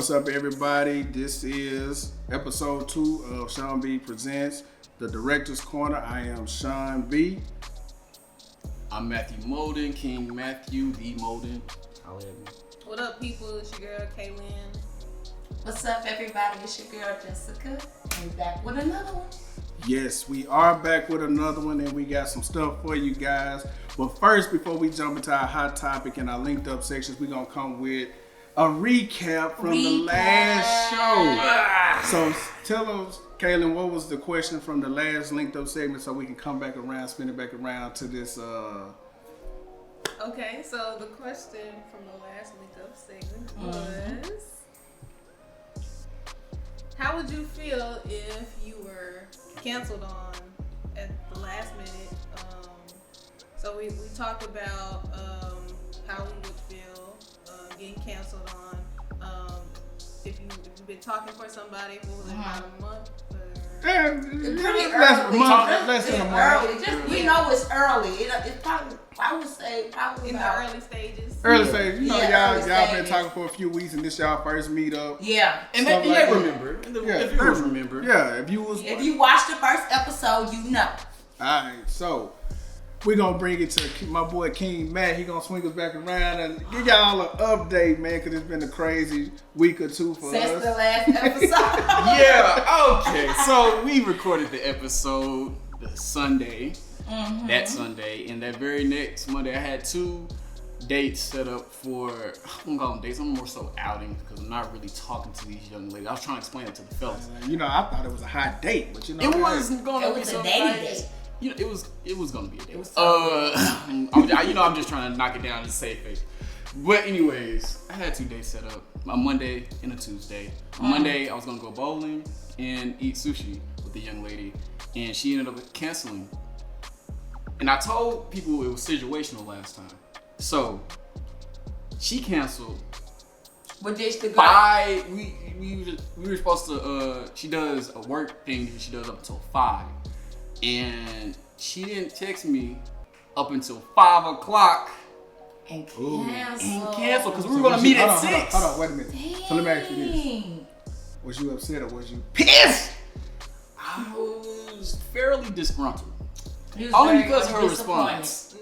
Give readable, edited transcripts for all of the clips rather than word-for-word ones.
What's up, everybody? This is episode 2 of Shunn B Presents The Director's Corner. I am Shunn B. I'm Matthew Molden, King Matthew the Molden. What up, people? It's your girl, Kaylin. What's up, everybody? It's your girl, Jessica. And back with another one. Yes, we are back with another one, and we got some stuff for you guys. But first, before we jump into our hot topic and our linked up sections, we're going to come with a recap from the last show. So tell us, Kaylin, what was the question from the last linked up segment so we can come back around, spin it back around to this. Okay, so the question from the last linked up segment was, how would you feel if you were canceled on at the last minute? So we talked about how we would feel getting canceled on. If you've been talking for somebody for about a month. Less than a month. Early. Just, we know it's early. It's probably, I would say, probably in the early stages. Early stages. You know, y'all been talking for a few weeks and this y'all first meet up. Yeah. And Stuff they like that. remember. If you remember. Yeah, if you watched the first episode, you know. Alright, so we're gonna bring it to my boy King Matt. He gonna swing us back around and give y'all an update, man, because it's been a crazy week or two for us. Since the last episode. Yeah, okay. So we recorded the episode the Sunday, that Sunday, and that very next Monday I had 2 dates set up for, I'm gonna call them dates, I'm more so outings because I'm not really talking to these young ladies. I was trying to explain it to the fellas. You know, I thought it was a hot date, but you know, It wasn't gonna be a so dating nice. date. You know, it was gonna be a date. It was so I'm just trying to knock it down and save face. But anyways, I had 2 dates set up, a Monday and a Tuesday. On Monday, I was gonna go bowling and eat sushi with the young lady, and she ended up canceling. And I told people it was situational last time, so she canceled. But just to go. We were supposed to. She does a work thing that she does up until 5. And she didn't text me up until 5 o'clock And cancel. because we were gonna meet at 6. Hold on, wait a minute. Dang. So let me ask you this: was you upset or was you pissed? I was fairly disgruntled, He was only very because of her disappointed. response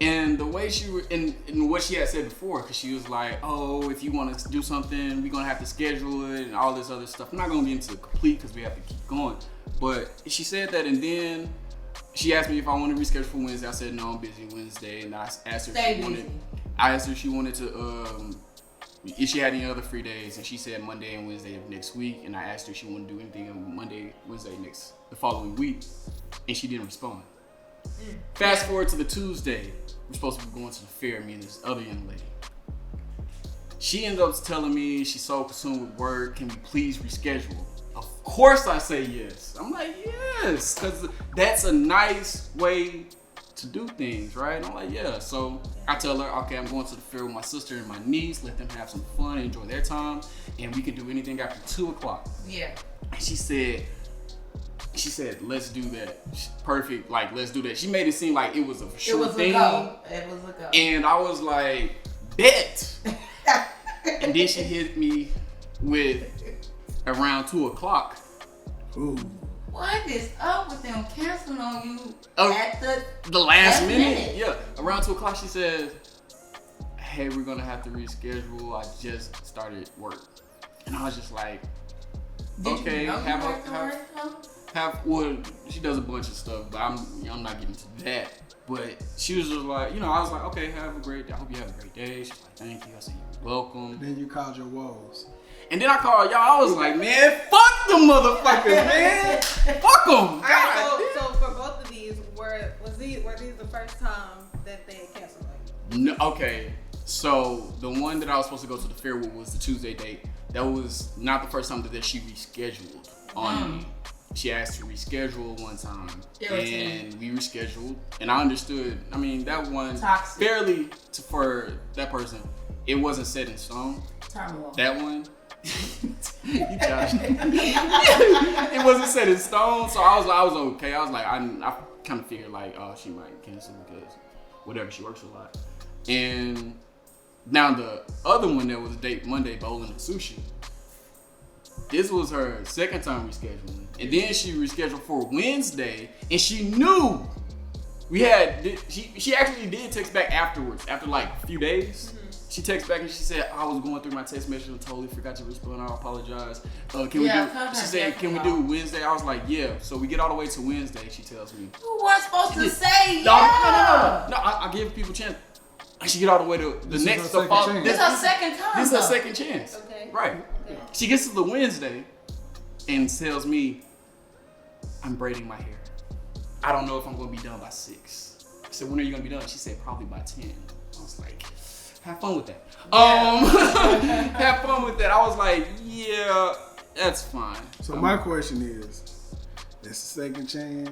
and the way she and what she had said before. Because she was like, "Oh, if you want to do something, we're gonna have to schedule it and all this other stuff." I'm not gonna get into complete because we have to keep going. But she said that, and then she asked me if I wanted to reschedule for Wednesday. I said no, I'm busy Wednesday, and I asked her if she wanted. I asked her if she wanted to, if she had any other free days, and she said Monday and Wednesday of next week. And I asked her if she wanted to do anything on Monday, Wednesday the following week, and she didn't respond. Fast forward to the Tuesday, we're supposed to be going to the fair, me and this other young lady. She ended up telling me she's so consumed with work. Can we please reschedule? Of course I say yes. I'm like, yes, because that's a nice way to do things, right? I'm like, yeah. So I tell her, okay, I'm going to the fair with my sister and my niece. Let them have some fun, enjoy their time, and we can do anything after 2 o'clock. Yeah. And she said, let's do that. Perfect, like, let's do that. She made it seem like it was a sure thing. It was a go. And I was like, bet. And then she hit me with around 2 o'clock. Ooh. What is up with them canceling on you at the last minute? Yeah, around 2 o'clock she said, hey, we're gonna have to reschedule. I just started work. And I was just like, okay, well, she does a bunch of stuff, but I'm not getting into that. But she was just like, I was like, okay, have a great day. I hope you have a great day. She's like, thank you. I said, you're welcome. Then you called your woes. And then I called y'all. I was like, man, fuck them motherfuckers, man. Fuck them. Alright, so for both of these, were these the first time that they had canceled on you? No, okay. So the one that I was supposed to go to the fair with was the Tuesday date. That was not the first time that she rescheduled on me. She asked to reschedule one time, and we rescheduled. And I understood. I mean, that one Toxic. fairly for that person, it wasn't set in stone. That one. It wasn't set in stone, so I was okay. I was like, I kind of figured like, oh, she might cancel because whatever, she works a lot. And Now the other one that was date Monday bowling and sushi. This was her second time rescheduling, and then she rescheduled for Wednesday, and she knew we had. She actually did text back afterwards, after like a few days. She texted back and she said, I was going through my text message and totally forgot to respond. I apologize. Can we do? She said, can we do Wednesday? I was like, yeah. So we get all the way to Wednesday. She tells me, you weren't supposed to say no, yeah. No. I give people a chance. I should get all the way to the next. This is her second time. This is her second chance. Okay. Right. Okay. She gets to the Wednesday and tells me, I'm braiding my hair. I don't know if I'm going to be done by 6. I said, when are you going to be done? She said, probably by 10. I was like, have fun with that. Have fun with that. I was like, yeah, that's fine. So my question is, it's a second chance.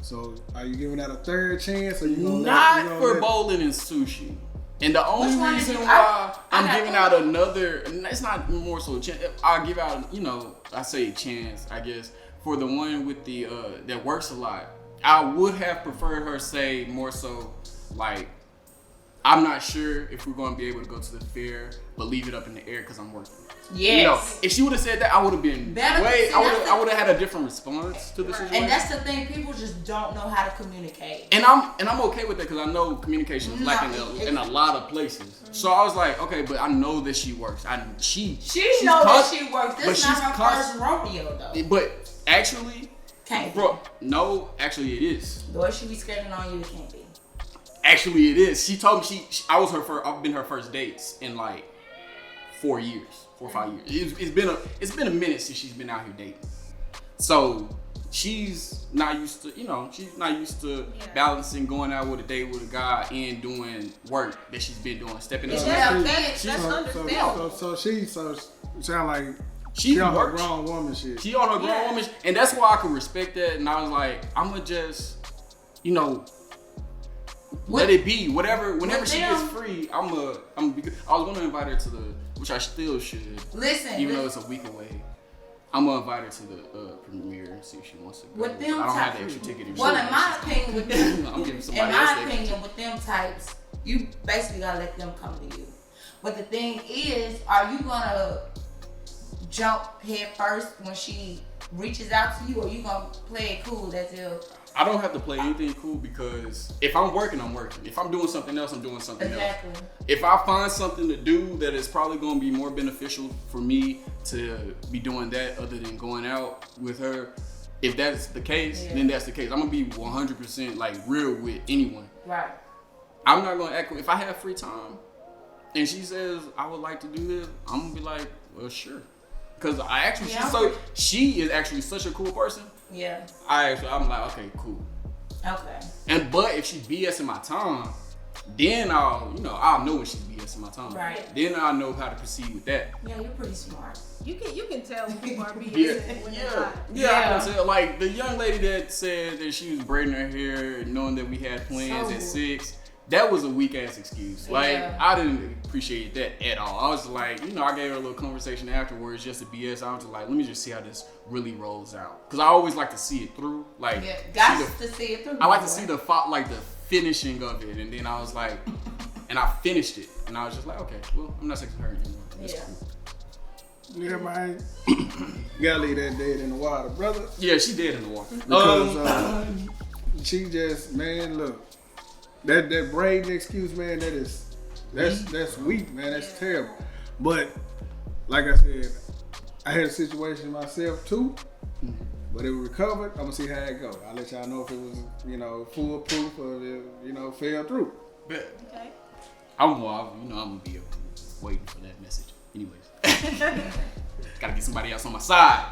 So are you giving that a third chance, or you gonna not let, for bowling and sushi? And the only Which one reason did you- why I I'm got giving two. out another, and it's not more so a chance. I'll give out, I say a chance, I guess, for the one with the that works a lot. I would have preferred her say more so like, I'm not sure if we're going to be able to go to the fair, but leave it up in the air because I'm working. Yes. If she would have said that, I would have been Better- see, I would have had a different response to the situation. And that's the thing, people just don't know how to communicate. And I'm okay with that because I know communication is lacking in a lot of places. So I was like, okay, but I know that she works. She knows that she works. but This is not she's her first rodeo though. But actually, Can't be. bro, no, actually it is. The way she be scheduling on you, it can't be. Actually, it is. She told me I've been her first dates in like 4 years, 4 or 5 years. It's been a minute since she's been out here dating. So she's not used to balancing going out with a date with a guy and doing work that she's been doing, stepping up. That's understandable. So she sound like She on her works. grown woman shit. She on her grown woman, and that's why I could respect that. And I was like, I'm gonna just, let it be. Whenever she gets free, I'm be good. I was gonna invite her to which I still should. Listen, even though it's a week away, I'm gonna invite her to the premiere and see if she wants to go. With them I don't have types- the extra ticket. Well, in my opinion, with them, I'm giving in somebody else my the extra opinion, ticket. with them types, you basically gotta let them come to you. But the thing is, are you gonna jump head first when she reaches out to you, or you gonna play it cool as if? I don't have to play anything cool because if I'm working, I'm working. If I'm doing something else, I'm doing something Exactly. else. If I find something to do that is probably going to be more beneficial for me to be doing that other than going out with her, if that's the case, then that's the case. I'm going to be 100% like real with anyone. Right. I'm not going to act, if I have free time and she says I would like to do this, I'm going to be like, well, sure. Because she is actually such a cool person. Yeah. I'm like, okay, cool. Okay. But if she's BSing my time, then I'll know when she's BSing my time. Right. Then I'll know how to proceed with that. Yeah, you're pretty smart. You can tell when people are being when they're not. Yeah, I can tell. Like the young lady that said that she was braiding her hair, knowing that we had plans at 6. That was a weak ass excuse. Like I didn't appreciate that at all. I was like, I gave her a little conversation afterwards just to BS. I was just like, let me just see how this really rolls out. Cause I always like to see it through. Like, got to see it through. I like to see the finishing of it, and then I was like, and I finished it, and I was just like, okay, well, I'm not texting her anymore. That's cool. Yeah, man. You gotta leave that dead in the water, brother. Yeah, she dead in the water. Because she just, man, look. That braiding excuse, man, that's weak, man. That's terrible. But like I said, I had a situation myself too. But it recovered. I'm gonna see how it goes. I'll let y'all know if it was, foolproof or if it, fell through. Bet. Okay. I'm gonna be waiting for that message. Anyways, gotta get somebody else on my side.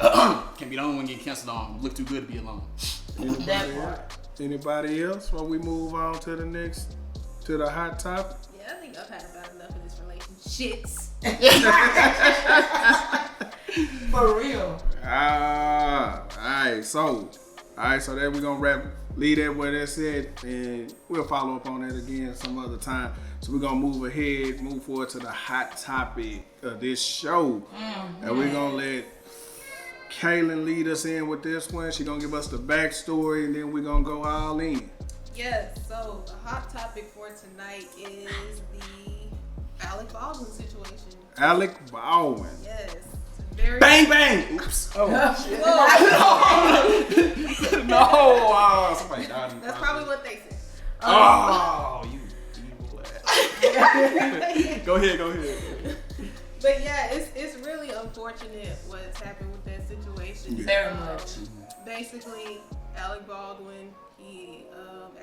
Can't be the only one getting canceled on. Look too good to be alone. Anybody else? While we move on to the hot topic. Yeah, I think I've had about enough of this relationships. For real. Alright, so then we're gonna leave that where that's at, and we'll follow up on that again some other time. So we're gonna move forward to the hot topic of this show. And we're gonna let Kaylin lead us in with this one. She's gonna give us the backstory, and then we're gonna go all in. Yes, so the hot topic for tonight is the Alec Baldwin situation. Alec Baldwin. Yes. Very Bang bang. Oops. Oh shit. No. Somebody died. That's probably what they said. Oh, you evil ass. Go ahead. But yeah, it's really unfortunate what's happened with that situation. Very much. Basically, Alec Baldwin, he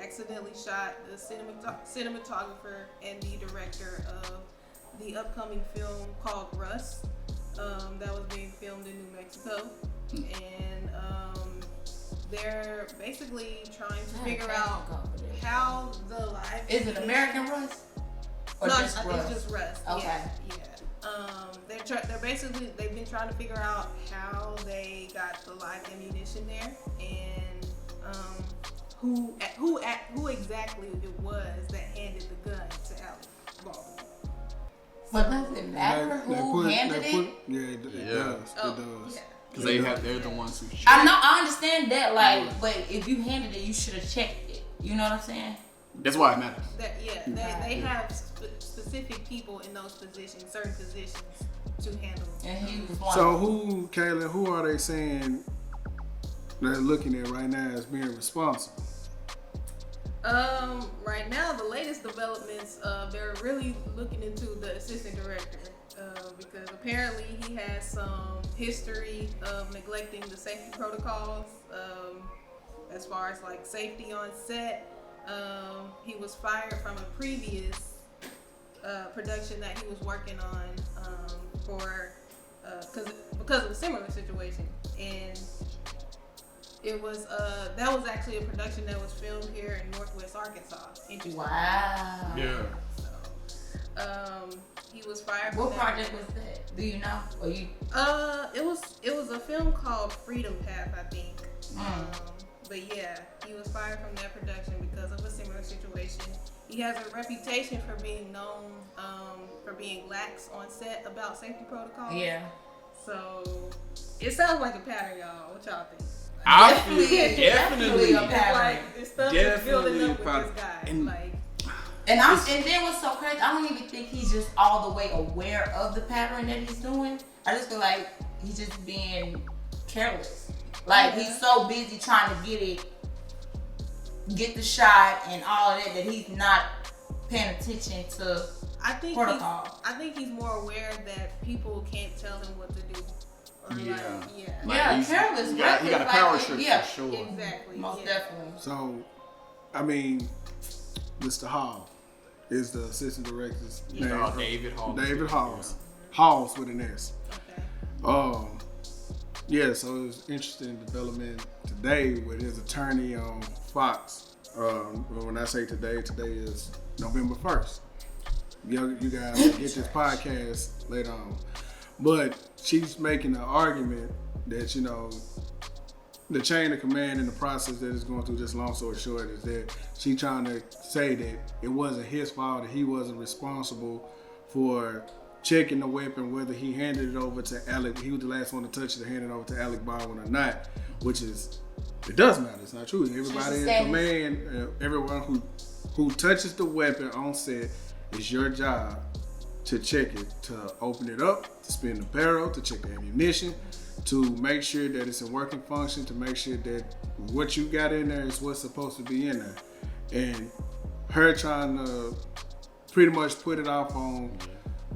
accidentally shot the cinematographer and the director of the upcoming film called Rust that was being filmed in New Mexico. And they're basically trying to figure out how the live... Is it American Rust? Or No, just Rust? it's just Rust. Okay. Yeah. They've been trying to figure out how they got the live ammunition there and who exactly it was that handed the gun to Alec Baldwin. But does it matter who handed it? Yeah, it does. Oh, It does. yeah. Because they're the ones who. I know, I understand that, but if you handed it, you should have checked it. You know what I'm saying? That's why it matters. They have specific people in those positions, certain positions, to handle it. And he was one. So Kaylin, who are they saying they're looking at right now as being responsible? Right now, the latest developments, they're really looking into the assistant director because apparently he has some history of neglecting the safety protocols as far as like safety on set. He was fired from a previous production that he was working on because of a similar situation, and it was that was actually a production that was filmed here in Northwest Arkansas. Interesting. Wow. Yeah. So, he was fired. What from project was that? Do you know? Or you? It was a film called Freedom Path, I think. But yeah, he was fired from that production because of a similar situation. He has a reputation for being known for being lax on set about safety protocols. Yeah. So it sounds like a pattern, y'all. What y'all think? I Definitely feel definitely. a pattern. Like this stuff is building up with Definitely this guy. and- Like And then what's so crazy, I don't even think he's just all the way aware of the pattern that he's doing. I just feel like he's just being careless. Like he's so busy trying to get the shot and all of that he's not paying attention to protocol. I think he's more aware that people can't tell him what to do. Or Careless. He got a power trip yeah, for sure. Exactly. Most definitely. So, I mean, Mr. Hall is the assistant director's name. David Hall. David Halls. Halls with an S. Okay. Yeah, so it was interesting development today with his attorney on Fox. When I say today is November 1st. You guys will get this podcast later on. But she's making an argument that, the chain of command and the process that is going through, just long story short, is that she's trying to say that it wasn't his fault, that he wasn't responsible for checking the weapon, whether he handed it over to Alec, he was the last one to touch it, and hand it over to Alec Baldwin or not, which is, it does matter, it's not true. Everybody in command, everyone who touches the weapon on set, it's your job to check it, to open it up, to spin the barrel, to check the ammunition, to make sure that it's in working function, to make sure that what you got in there is what's supposed to be in there. And her trying to pretty much put it off on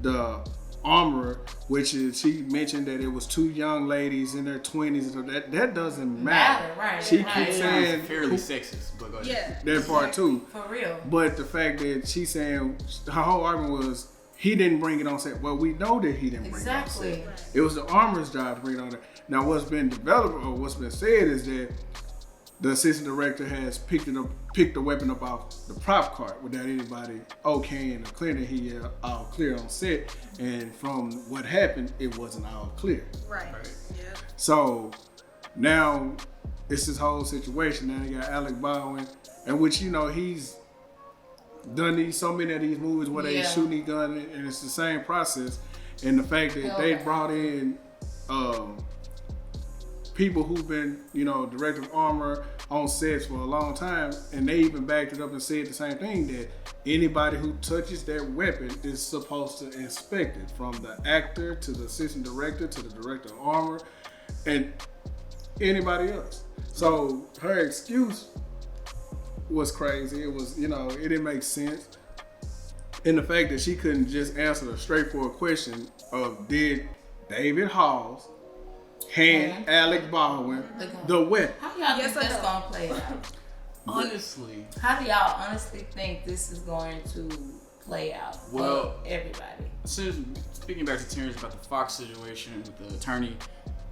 the armorer, which is, she mentioned that it was two young ladies in their 20s, so that doesn't matter. Right. She keeps saying fairly sexist, but go ahead. that part too. For real. But the fact that she's saying, her whole argument was, he didn't bring it on set. Well, we know that he didn't bring it on set. It was the armorer's job to bring it on there. Now, what's been developed or what's been said is that the assistant director has picked the weapon up off the prop cart without anybody okaying or clearing. He all clear on set, and from what happened, it wasn't all clear. Right. Yeah. So now it's this whole situation. Now you got Alec Baldwin, and which he's done so many of these movies where they shooting these guns, and it's the same process. And the fact that they brought in people who've been, director of armor on sets for a long time, and they even backed it up and said the same thing, that anybody who touches that weapon is supposed to inspect it, from the actor to the assistant director to the director of armor and anybody else. So her excuse was crazy. It was, it didn't make sense. And the fact that she couldn't just answer the straightforward question of, did David Halls hand Alec Baldwin the weapon? How y'all think that's gonna play out? Honestly, how do y'all honestly think this is going to play out for everybody? Since speaking back to Terrence about the Fox situation with the attorney,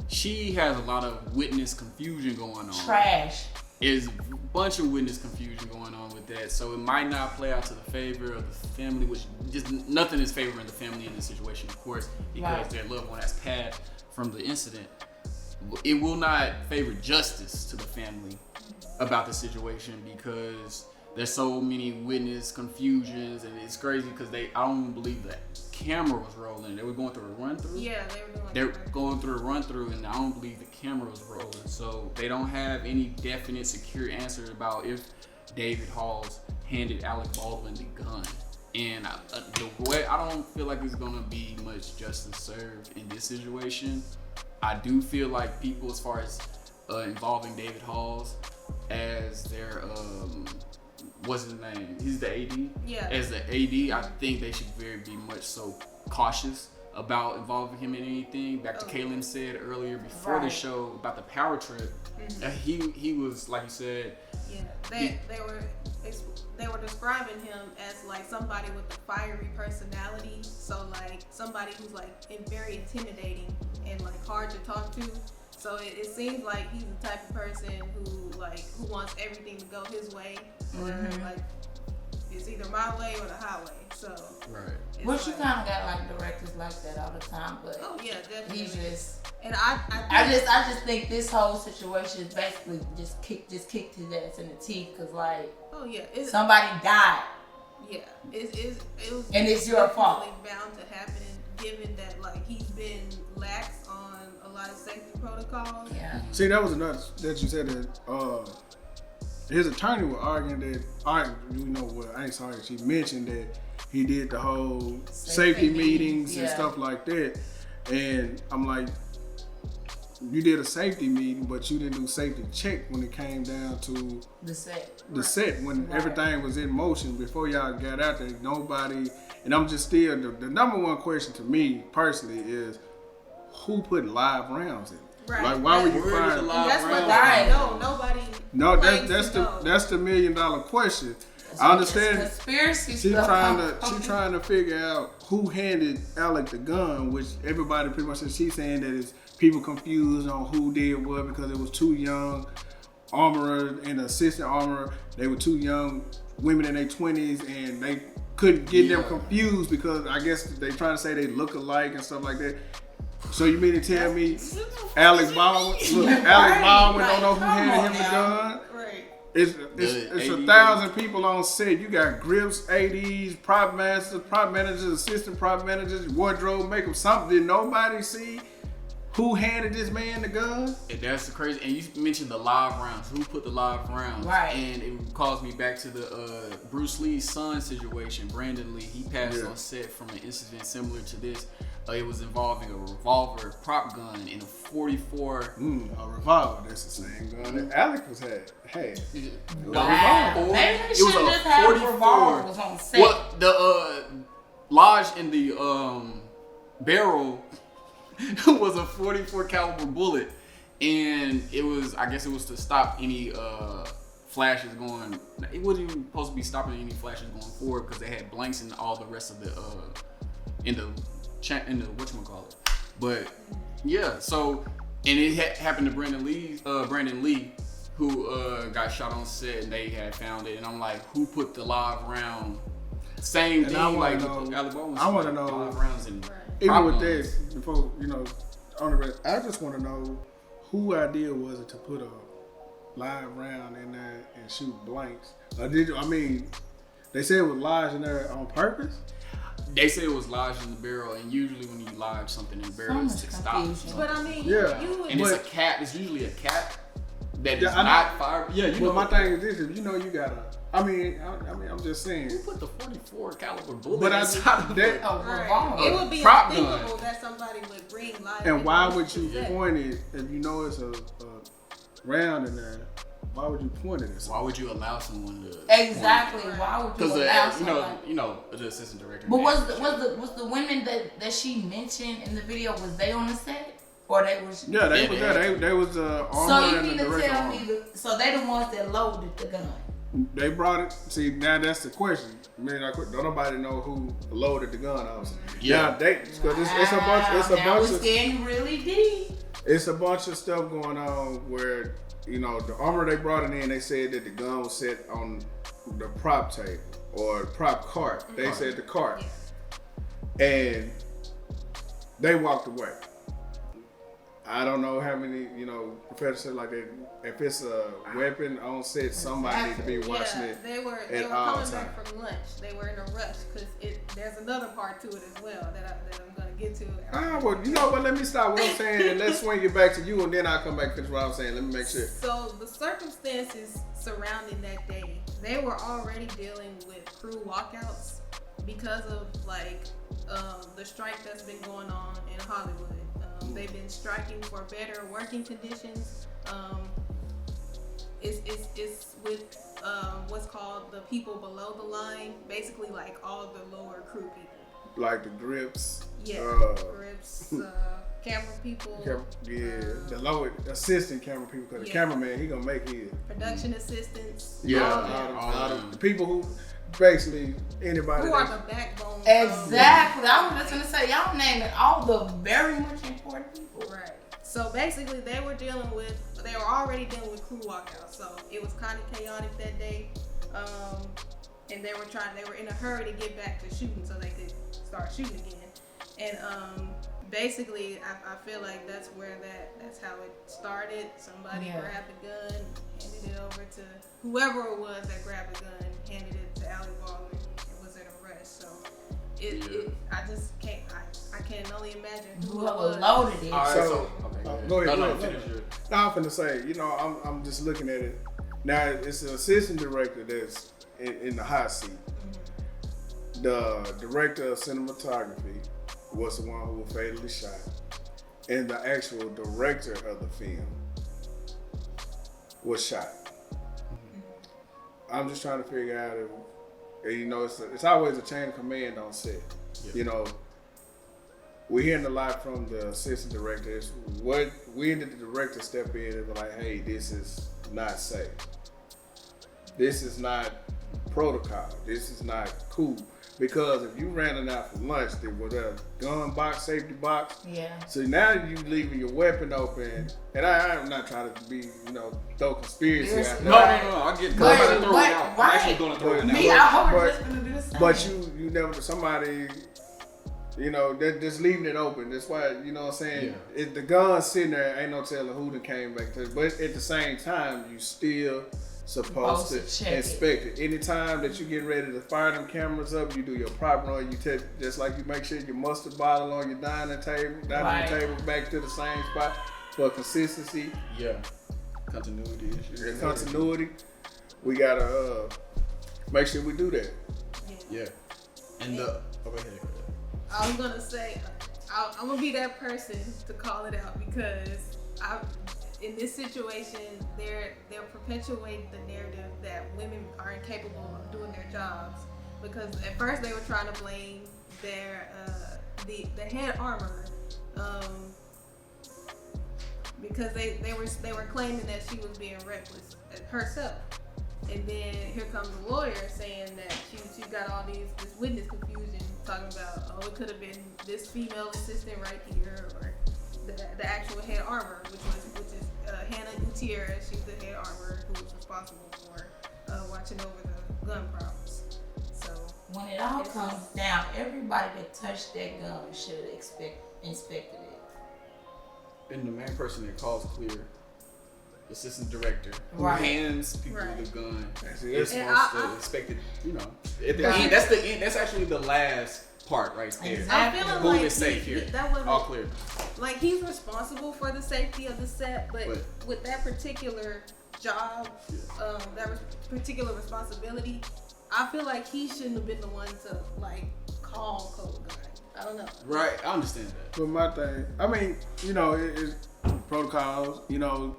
she has a lot of witness confusion going on. Trash. There's a bunch of witness confusion going on with that, so it might not play out to the favor of the family, which just nothing is favoring the family in this situation, of course, because their loved one has passed from the incident. It will not favor justice to the family about the situation because there's so many witness confusions, and it's crazy because I don't even believe that camera was rolling. They were going through a run through. Yeah, they're going through a run through, and I don't believe the camera was rolling. So they don't have any definite, secure answer about if David Halls handed Alec Baldwin the gun. And the way I don't feel like there's gonna be much justice served in this situation. I do feel like people, as far as involving David Halls as their what's his name? He's the AD. Yeah. As the AD, I think they should be much so cautious about involving him in anything. Back to Kaylin said earlier before the show about the power trip. He was, like you said. Yeah. They were describing him as like somebody with a fiery personality. So like somebody who's like very intimidating and like hard to talk to. So it seems like he's the type of person who wants everything to go his way, or like it's either my way or the highway. So Which you kind of got like directors like that all the time, but definitely. He's just and I just think this whole situation is basically just kicked his ass in the teeth because like somebody died. Yeah, it was, and it's your fault. Bound to happen, given that like he's been lax on a lot of safety protocols. Yeah. See, that was another that you said that his attorney was arguing that I ain't sorry. She mentioned that he did the whole safety meetings and stuff like that, and I'm like, you did a safety meeting, but you didn't do safety check when it came down to the set. The set when everything was in motion before y'all got out there. Nobody, and I'm just still the number one question to me personally is who put live rounds in it? Right. Like why were you firing live rounds? Nobody. No, that's the $1 million question. I understand. Conspiracy She's trying to figure out who handed Alec the gun, which everybody pretty much says she's saying that it's people confused on who did what because it was two young armorer and assistant armorer. They were two young women in their 20s and they couldn't get them confused because I guess they trying to say they look alike and stuff like that. So you mean to tell me Alec Baldwin don't know who handed him the gun? It's 1,000 people on set. You got grips, ADs, prop masters, prop managers, assistant prop managers, wardrobe, makeup. Something did nobody see who handed this man the gun? And that's the crazy. And you mentioned the live rounds. Who put the live rounds? Right. And it calls me back to the Bruce Lee's son situation. Brandon Lee. He passed on set from an incident similar to this. It was involving a revolver prop gun in a 44. A revolver. That's the same gun that Alec had. Wow. Maybe we should just have revolvers on set. Well, the lodged in the barrel was a 44 caliber bullet, and I guess it was to stop any flashes going. It wasn't even supposed to be stopping any flashes going forward because they had blanks in all the rest of the in the whatchamacallit. But yeah, so and it happened to Brandon Lee, who got shot on set, and they had found it, and I'm like, who put the live round? Same thing like with Alec Baldwin. I want to know live rounds and even with this before on the rest. I just want to know who idea was it to put a live round in there and shoot blanks? They said it was lodged in there on purpose. They say it was lodged in the barrel, and usually when you lodge something in the barrel, it's to stop. But I mean, yeah. And it's a cap. It's usually a cap. that is Yeah, I know. not fire. Yeah, you know. But my thing is this: if you know you gotta, I'm just saying. Who put the 44 caliber bullet But inside of that- Oh, Right. revolver. It would be Prop unthinkable gun. that somebody would bring live. And why would ammunition you to that. point it if you know it's a round in there? Why would you point it at Why something? would you allow someone to? Exactly. Why would you Because allow someone? you know, the assistant director. But was the women that she mentioned in the video, was they on the set or they was? Yeah, they Yeah, was they- there. They was So armor you and mean the to director. tell armor. me so they the ones that loaded the gun? They brought it. See, now that's the question. I mean, don't nobody know who loaded the gun. Obviously. Yeah. Now because it's a bunch. It's a now bunch it's of. getting really deep. It's a bunch of stuff going on where the armor they brought it in. They said that the gun was set on the prop table or prop cart. They said the cart, and they walked away. I don't know how many, professors said like that. If it's a weapon on set, somebody need to be watching it. They were at all coming back times. from lunch. They were in a rush because there's another part to it as well that I'm gonna get to. Well, you know what? Let me stop what I'm saying and let's swing it back to you, and then I'll come back and finish what I'm saying. Let me make sure. So the circumstances surrounding that day, they were already dealing with crew walkouts because of the strike that's been going on in Hollywood. They've been striking for better working conditions. It's with what's called the people below the line, basically like all the lower crew people. Like the grips. Grips, camera people. The lower assistant camera people, because the cameraman, he gonna make his. Production assistants. Yeah. all The people who basically anybody. who are the backbone. Exactly. I was just gonna say y'all naming all the very much important people. Right. So basically, they were already dealing with crew walkouts. So it was kind of chaotic that day, and they were in a hurry to get back to shooting so they could start shooting again. And basically, I feel like that's how it started. Somebody grabbed the gun, handed it over to whoever it was that grabbed the gun, handed it to Alec Baldwin. It was in a rush. So I just can't. I can only imagine who it was. Loaded it. All right, So, okay, go ahead. No, finish your. Now I'm finna say, I'm just looking at it. Now it's an assistant director that's in the hot seat. The director of cinematography was the one who was fatally shot, and the actual director of the film was shot. I'm just trying to figure out if, it's always a chain of command on set. Yeah. We're hearing a lot from the assistant directors. When did the director step in and be like, hey, this is not safe. This is not protocol. This is not cool. Because if you ran it out for lunch, there was a gun box, safety box. Yeah. So now you leaving your weapon open. And I'm not trying to be, throw conspiracy out there. No, I get it. I'm about to throw it out. I'm actually going to throw it out. Me, I was just gonna do the same. But you never, somebody, they're just leaving it open. That's why, you know what I'm saying? Yeah. If the gun's sitting there, ain't no telling who done came back to it. But at the same time, you still supposed to check inspect it. Anytime that you get ready to fire them cameras up, you do your prop run. You take, just like you make sure your mustard bottle on your dining table back to the same spot for consistency. Yeah. Continuity issues. Continuity. We gotta make sure we do that. Yeah. And go ahead. I was gonna say, I'm gonna be that person to call it out because in this situation, they're perpetuating the narrative that women are incapable of doing their jobs. Because at first they were trying to blame their the head armor, because they were claiming that she was being reckless herself. And then here comes the lawyer saying that she got all this witness confusion, talking about it could have been this female assistant right here, or the actual head armor, which is Hannah Gutierrez. She's the head armor who was responsible for watching over the gun props. So when it all comes down, everybody that touched that gun should have inspected it. And the main person that calls clear assistant director who Right. hands people Right. the gun. See, It's it's supposed to expect it, you know. At the end, that's the end. That's actually the last part right there. Exactly. I'm feeling Boom, like it's safe here. that wasn't All clear. like he's responsible for the safety of the set, but with that particular job, particular responsibility, I feel like he shouldn't have been the one to like call Code Guy. I don't know. Right, I understand that. But my thing, I mean, you know, it's protocols, you know,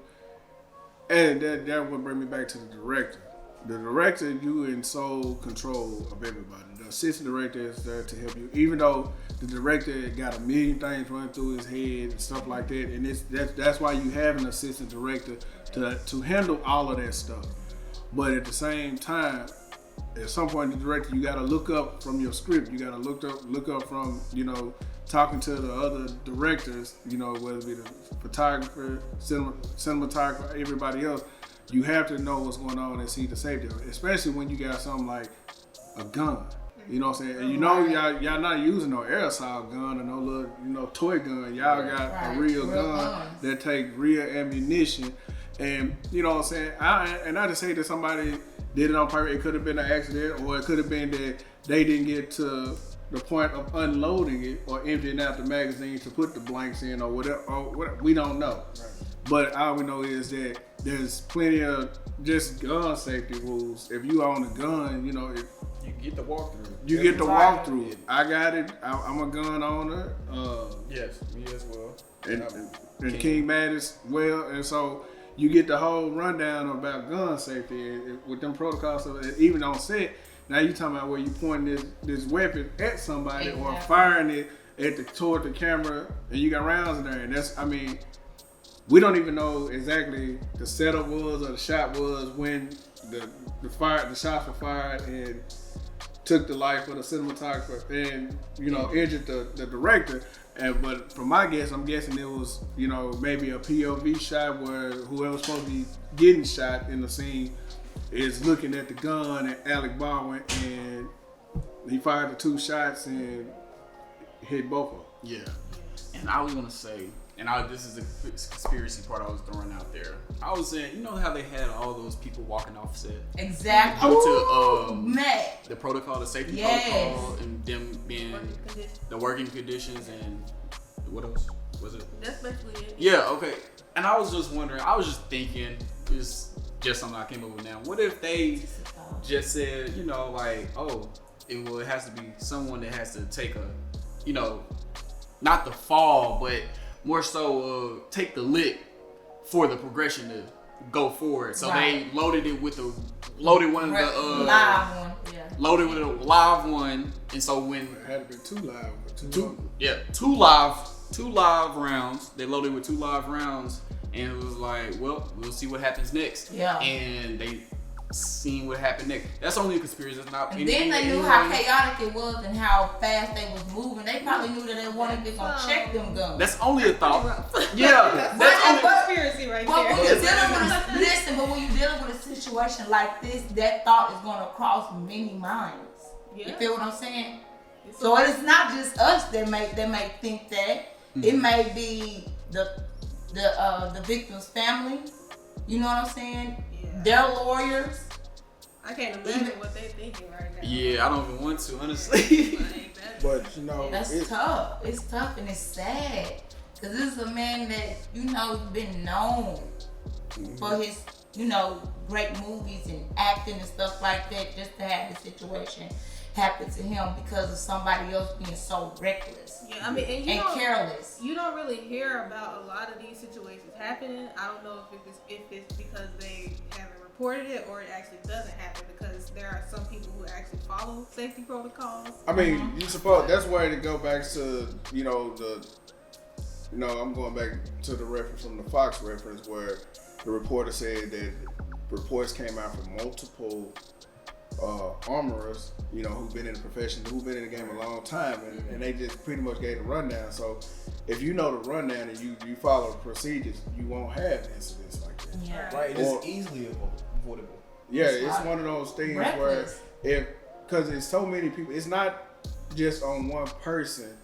and that would bring me back to the director. The director, you in sole control of everybody. The assistant director is there to help you, even though the director got a million things running through his head and stuff like that. And that's why you have an assistant director to handle all of that stuff. But at the same time, at some point, the director, you got to look up from your script. You got to look up from, you know, talking to the other directors, you know, whether it be the photographer, cinematographer, everybody else. You have to know what's going on and see the safety of it, especially when you got something like a gun. You know what I'm saying? And you know y'all not using no aerosol gun or no little, you know, toy gun. Y'all got a real gun that take real ammunition. And you know what I'm saying? I just say that somebody did it on purpose. It could have been an accident, or it could have been that they didn't get to the point of unloading it or emptying out the magazine to put the blanks in or whatever. We don't know. Right. But all we know is that there's plenty of just gun safety rules. If you own a gun, you know, You get the walkthrough. you get the walkthrough. I got it. I'm a gun owner. Yes, me as well. And King Matt as well. And so you get the whole rundown about gun safety and with them protocols. So even on set, now you talking about where you pointing this weapon at somebody or firing it toward the camera, and you got rounds in there. And that's, I mean, we don't even know exactly the setup was or the shot was when the shots were fired and took the life of the cinematographer and, you know, injured the director. But from my guess, I'm guessing it was, you know, maybe a POV shot where whoever's supposed to be getting shot in the scene is looking at the gun at Alec Baldwin, and he fired the 2 shots and hit both of them. Yeah. And I was gonna say, this is the conspiracy part I was throwing out there. I was saying, you know how they had all those people walking off set? Exactly. Due to Matt. the protocol, the safety protocol, and them being the working conditions, and what else was it? That's basically it. Yeah, okay. And I was just wondering, I was just thinking, it's just something I came up with now. What if they just said, you know, like, oh, it has to be someone that has to take a, you know, not the fall, but more so take the lick for the progression to go forward. So they loaded one of the live one. Yeah. Loaded with a live one, and so when It had to be 2 live, but two live rounds. They loaded with 2 live rounds, and it was like, well, we'll see what happens next. Yeah. And they seen what happened next. That's only a conspiracy. That's not. And then they knew how chaotic it was and how fast they was moving. They probably knew that they wanted to go check them guns. That's only a thought. Yeah, that's only conspiracy right But there. when you're dealing with but when you're dealing with a situation like this, that thought is going to cross many minds. Yeah. You feel what I'm saying? So it's not just us that may think that. Mm-hmm. It may be the victim's family. You know what I'm saying? Yeah. Their lawyers. I can't imagine what they're thinking right now. Yeah, I don't even want to, honestly. But you know, that's tough. It's tough and it's sad. Cause this is a man that, you know, has been known for his, you know, great movies and acting and stuff like that, just to have the situation happen to him because of somebody else being so reckless. Yeah, I mean, and careless. You don't really hear about a lot of these situations happening. I don't know if it's because they haven't reported it or it actually doesn't happen, because there are some people who actually follow safety protocols. I mean, you suppose that's where to go back to, you know, I'm going back to the reference from the Fox reference where the reporter said that reports came out from multiple armorers, you know, who've been in the profession, who've been in the game a long time, and they just pretty much gave the rundown. So if you know the rundown and you follow the procedures, you won't have incidents like that. Yeah. Right, it's easily avoidable. Yeah, it's one of those things where because it's so many people, it's not just on one person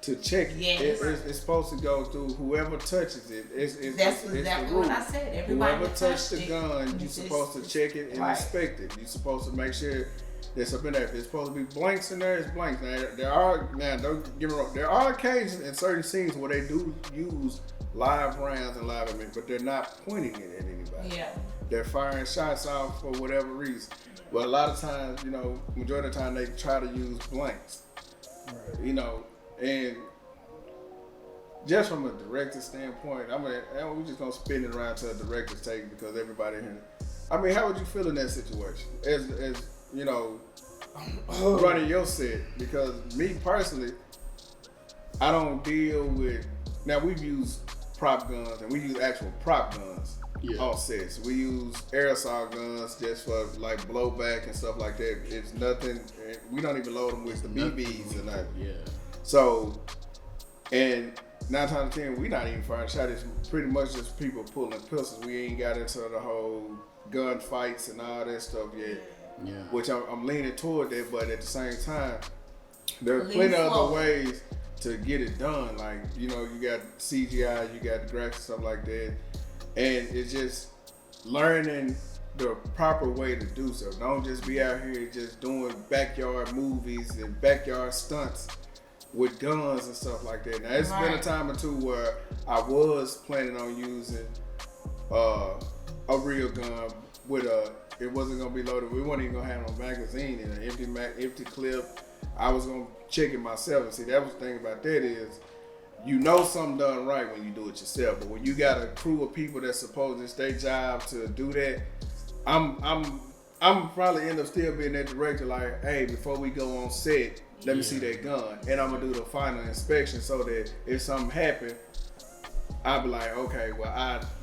to check it. Yes. It's supposed to go through whoever touches it. That's it's exactly the rule. what I said. Everybody Whoever that touched the it, gun, you're supposed to check it and inspect it. You're supposed to make sure there's something there. If there's supposed to be blanks in there, it's blanks. Now, don't get me wrong. There are occasions in certain scenes where they do use live rounds and live ammunition, but they're not pointing it at anybody. Yeah. They're firing shots off for whatever reason. But a lot of times, majority of the time they try to use blanks. Right. And just from a director standpoint, we're just gonna spin it around to a director's take because everybody here. I mean, how would you feel in that situation? As running your set? Because me personally, I don't deal with. Now we've used prop guns and we use actual prop guns. Yeah. On sets. We use aerosol guns just for like blowback and stuff like that. It's nothing. We don't even load them with the BBs and nothing. Yeah. So, and 9 times out of 10, we not even firing shots. It's pretty much just people pulling pistols. We ain't got into the whole gun fights and all that stuff yet. Yeah. Which I'm leaning toward that, but at the same time, there are plenty of other ways to get it done. Like, you got CGI, you got the graphics, stuff like that. And it's just learning the proper way to do so. Don't just be out here just doing backyard movies and backyard stunts with guns and stuff like that. Now, it's been a time or two where I was planning on using a real gun with it wasn't going to be loaded. We weren't even going to have no magazine in an empty clip. I was going to check it myself. And see, that was the thing about that is, something done right when you do it yourself, but when you got a crew of people that's supposed it's their job to do that, I'm probably end up still being that director. Like, hey, before we go on set, let me see that gun, and I'm gonna do the final inspection so that if something happened, I'll be like, okay, well,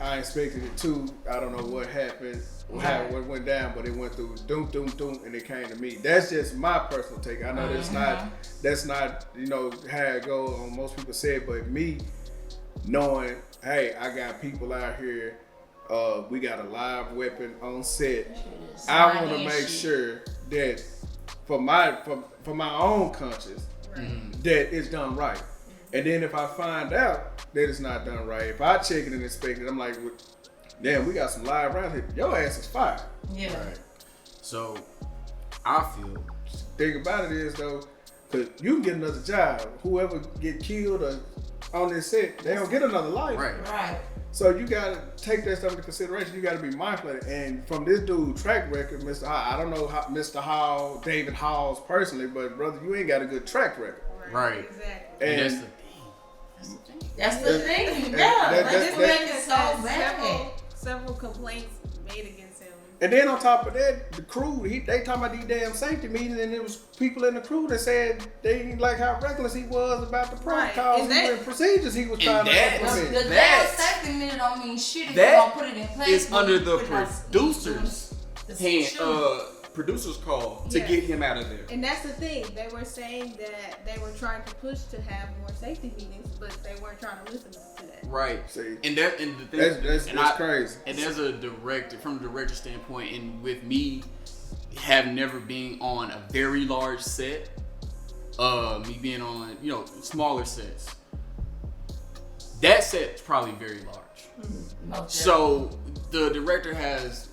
I inspected it too. I don't know what happened, how it went down, but it went through doom, doom, doom, and it came to me. That's just my personal take. I know that's not how it goes on most people say it, but me knowing, hey, I got people out here, we got a live weapon on set. I want to make sure that for my own conscience, that it's done right. And then if I find out that it's not done right, if I check it and inspect it, I'm like, damn, we got some live rounds here. Your ass is fired. Yeah. Right. So, I feel. Thing about it is though, cause you can get another job. Whoever get killed or on this set, they don't get another life. Right. So you gotta take that stuff into consideration. You gotta be mindful of it. And from this dude's track record, Mr. Hall, I don't know how Mr. Hall, David Halls personally, but brother, you ain't got a good track record. Right. Exactly. And that's the thing. This make it so bad. Several complaints made against him. And then on top of that, the crew, they talking about these damn safety meetings, and there was people in the crew that said they didn't like how reckless he was about the protocols and procedures he was trying to implement. The damn safety meeting don't mean shit if you don't put it in place. It's under the producer's hand, producer's call to get him out of there. And that's the thing. They were saying that they were trying to push to have more safety meetings, but they weren't trying to listen to that. Right. See, and the thing that's crazy. And there's a director, from a director standpoint, and with me have never been on a very large set, me being on smaller sets, that set's probably very large. Mm-hmm. So the director has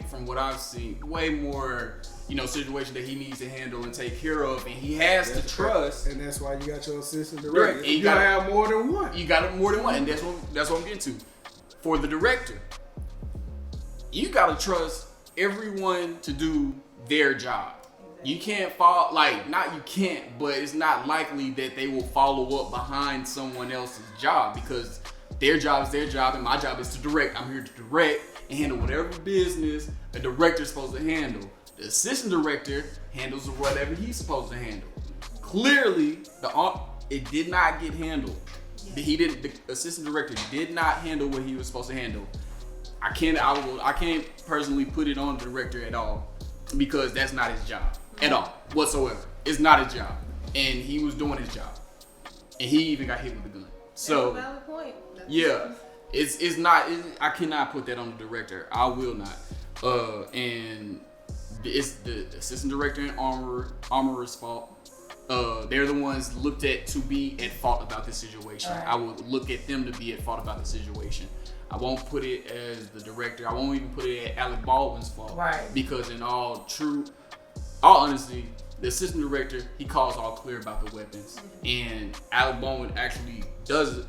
from what I've seen, way more situation that he needs to handle and take care of, and he has to trust. And that's why you got your assistant director. Right. You gotta have more than one. You got more than one, and that's what I'm getting to. For the director, you gotta trust everyone to do their job. You can't but it's not likely that they will follow up behind someone else's job, because their job is their job and my job is to direct. I'm here to direct and handle whatever business a director's supposed to handle. The assistant director handles whatever he's supposed to handle. Clearly, it did not get handled. The assistant director did not handle what he was supposed to handle. I can't personally put it on the director at all, because that's not his job at all whatsoever. It's not his job, and he was doing his job, and he even got hit with a gun. So that's a valid point. It's not. I cannot put that on the director. I will not. And it's the assistant director and armorer's fault. they're the ones looked at to be at fault about this situation. Right. I would look at them to be at fault about the situation. I won't put it as the director. I won't even put it at Alec Baldwin's fault. Right. Because in all honesty, the assistant director, he calls all clear about the weapons. And Alec Baldwin actually does it.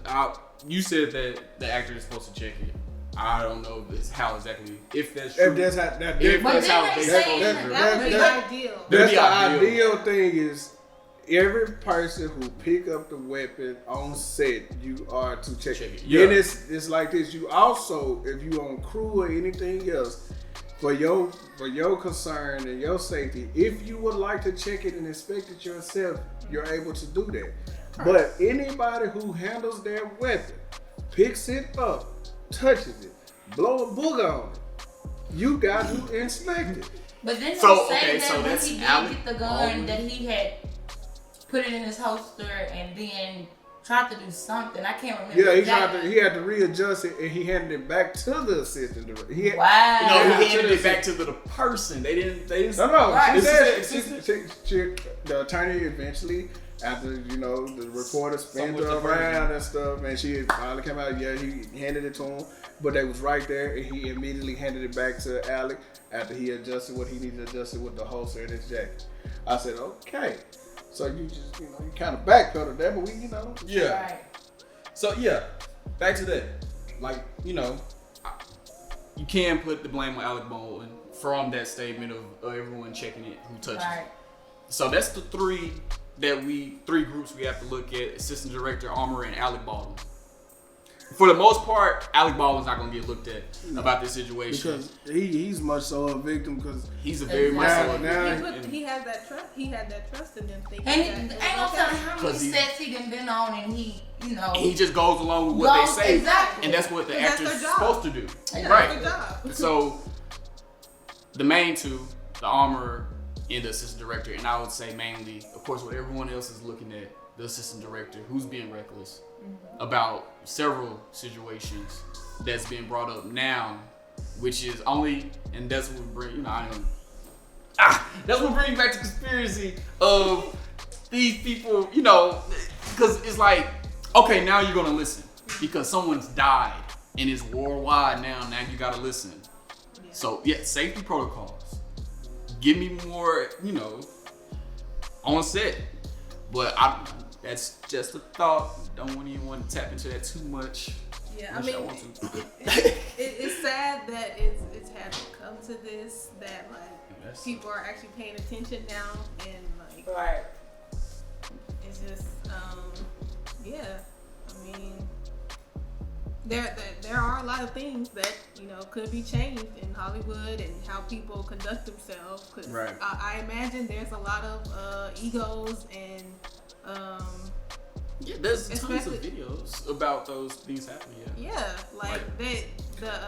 You said that the actor is supposed to check it. I don't know how exactly, if that's true. If that's how But then they say That would be ideal. That's be the ideal. ideal thing is every person who pick up the weapon on set, you are to check it. Yeah. Then it's like this. You also, if you on crew or anything else, for your concern and your safety, if you would like to check it and inspect it yourself, you're able to do that. But anybody who handles their weapon, picks it up, touches it, blow a booger on it, you got to inspect it. But then So, they say okay, that so when that's he did Alec get the gun, Baldwin. that he had put it in his holster and then tried to do something. I can't remember. Yeah, exactly. he had to readjust it and he handed it back to the assistant director. Wow. No, he Yeah. handed it back to the person. They didn't. No, Right. she This said is the attorney eventually, after the reporter spins her Someone's around and stuff, and she finally came out. Yeah, he handed it to him, but they was right there, and he immediately handed it back to Alec after he adjusted what he needed to adjust it with the holster in his jacket. I said, okay, so you just you kind of backpedaled there, but we Yeah. Right. So yeah, back to that. Like you can put the blame on Alec Baldwin from that statement of everyone checking it who touches it. Right. So that's the three groups we have to look at: assistant director, armorer, and Alec Baldwin. For the most part, Alec Baldwin's not gonna get looked at about this situation because he's much so a victim because he's a very much so. Now- He had that trust. He had that trust in them. Thinking And that ain't it no was okay. telling how many 'Cause he- sets he done been on, and he He just goes along with what Goes- they say, exactly. and that's what the Because that's actor's their job. supposed to do. Yeah, Right. that's their job. So the main two, the armorer and the assistant director, and I would say mainly, of course, what everyone else is looking at, the assistant director who's being reckless about several situations that's being brought up now, which is only, and that's what we bring, that's what brings back to conspiracy of these people, because it's like, okay, now you're gonna listen because someone's died and it's worldwide now. Now you gotta listen. So yeah, safety protocols. Give me more, on set. But that's just a thought. Don't even want to tap into that too much. Yeah, I Unless mean, y'all want to. it's sad that it's had to come to this. That Yes. people are actually paying attention now, and Right. it's just yeah. I mean, there are a lot of things that could be changed in Hollywood and how people conduct themselves. 'Cause Right. I imagine there's a lot of egos and Yeah, there's tons of Especially- videos about those things happening. Yeah. yeah, like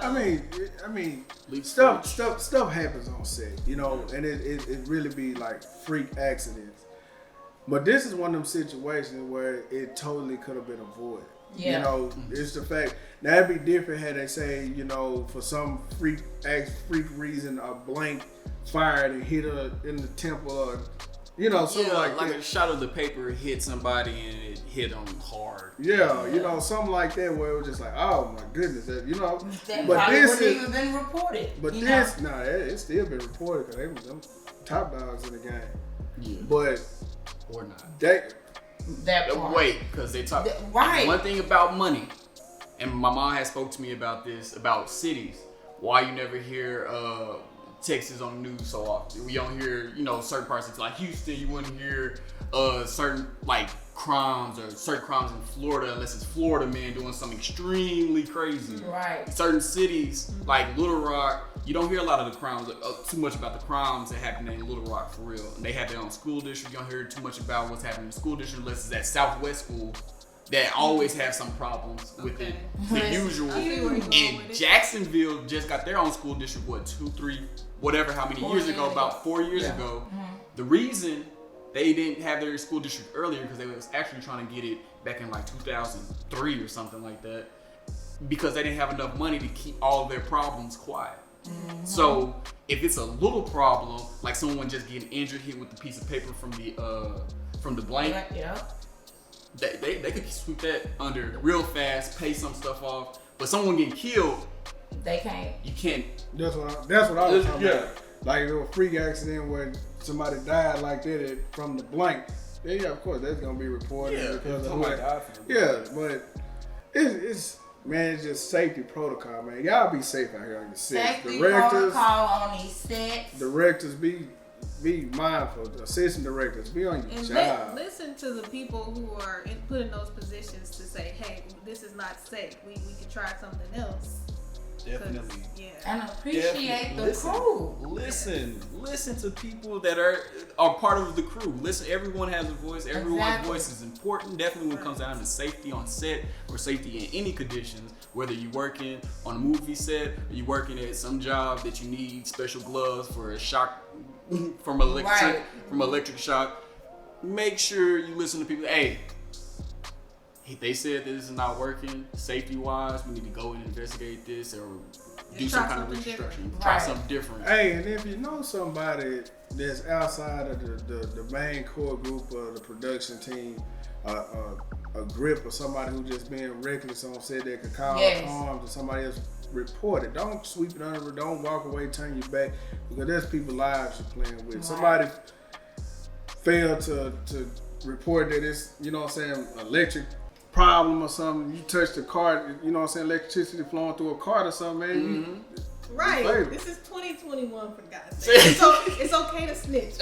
I mean, Leave stuff footage. happens on set, and it really be like freak accidents. But this is one of them situations where it totally could have been avoided. Yeah. It's the fact now it'd be different had they say, for some freak reason, a blank fired and hit her in the temple or something like that. a shot of the paper hit somebody and it hit them hard. Yeah, something like that where it was just like, oh my goodness, That But probably this wouldn't is- even been reported. But it's still been reported because they were them top dogs in the game. Yeah. But Or not. that part. Wait, because they talk. Right. One thing about money, and my mom has spoke to me about this, about cities. Why you never hear Texas on the news so often. We don't hear, certain parts. It's like Houston, you wouldn't hear certain crimes or certain crimes in Florida unless it's Florida man doing something extremely crazy. Right. Certain cities like Little Rock, you don't hear a lot of the crimes, too much about the crimes that happen in Little Rock for real. And they have their own school district. You don't hear too much about what's happening in the school district unless it's at Southwest School that always have some problems with it. The usual. I see where you're going And with it. Jacksonville just got their own school district, 2, 3, whatever, how many years ago, about 4 years ago. The reason they didn't have their school district earlier because they was actually trying to get it back in 2003 or something like that, because they didn't have enough money to keep all of their problems quiet. So if it's a little problem, like someone just getting injured, hit with a piece of paper from the from the blank. Yeah. They could sweep that under real fast, pay some stuff off. But someone getting killed, They can't. you can't. That's what I was talking Yeah. about. Like a freak accident where somebody died like that from the blank. Yeah, of course that's gonna be reported because of somebody who. died from it. Yeah, but it's man, it's just safety protocol, man. Y'all be safe out here on your sets. Safety Directors, protocol on these sets. directors, be mindful. Assistant directors, be on your And job. listen to the people who are put in those positions to say, hey, this is not safe. We can try something else. 'Cause, Definitely. Yeah. And appreciate the crew. Listen to people that are part of the crew. Listen, everyone has a voice. Everyone's Exactly. voice is important. Definitely when it comes down to safety on set or safety in any conditions, whether you're working on a movie set or you're working at some job that you need special gloves for a shock from electric shock. Make sure you listen to people. Hey, they said this is not working safety wise. We need to go and investigate this or do some kind of reconstruction. Try Right. something different. Hey, and if you know somebody that's outside of the main core group of the production team, a grip or somebody who just being reckless on set that could cause harm to somebody else, report it. Don't sweep it under. Don't walk away, turn your back, because there's people's lives you're playing with. Right. Somebody failed to report that it's, you know what I'm saying, electric problem or something. You touch the card, you know what I'm saying, electricity flowing through a card or something, man. Right. Baby. This is 2021 for God's sake. So it's okay to snitch.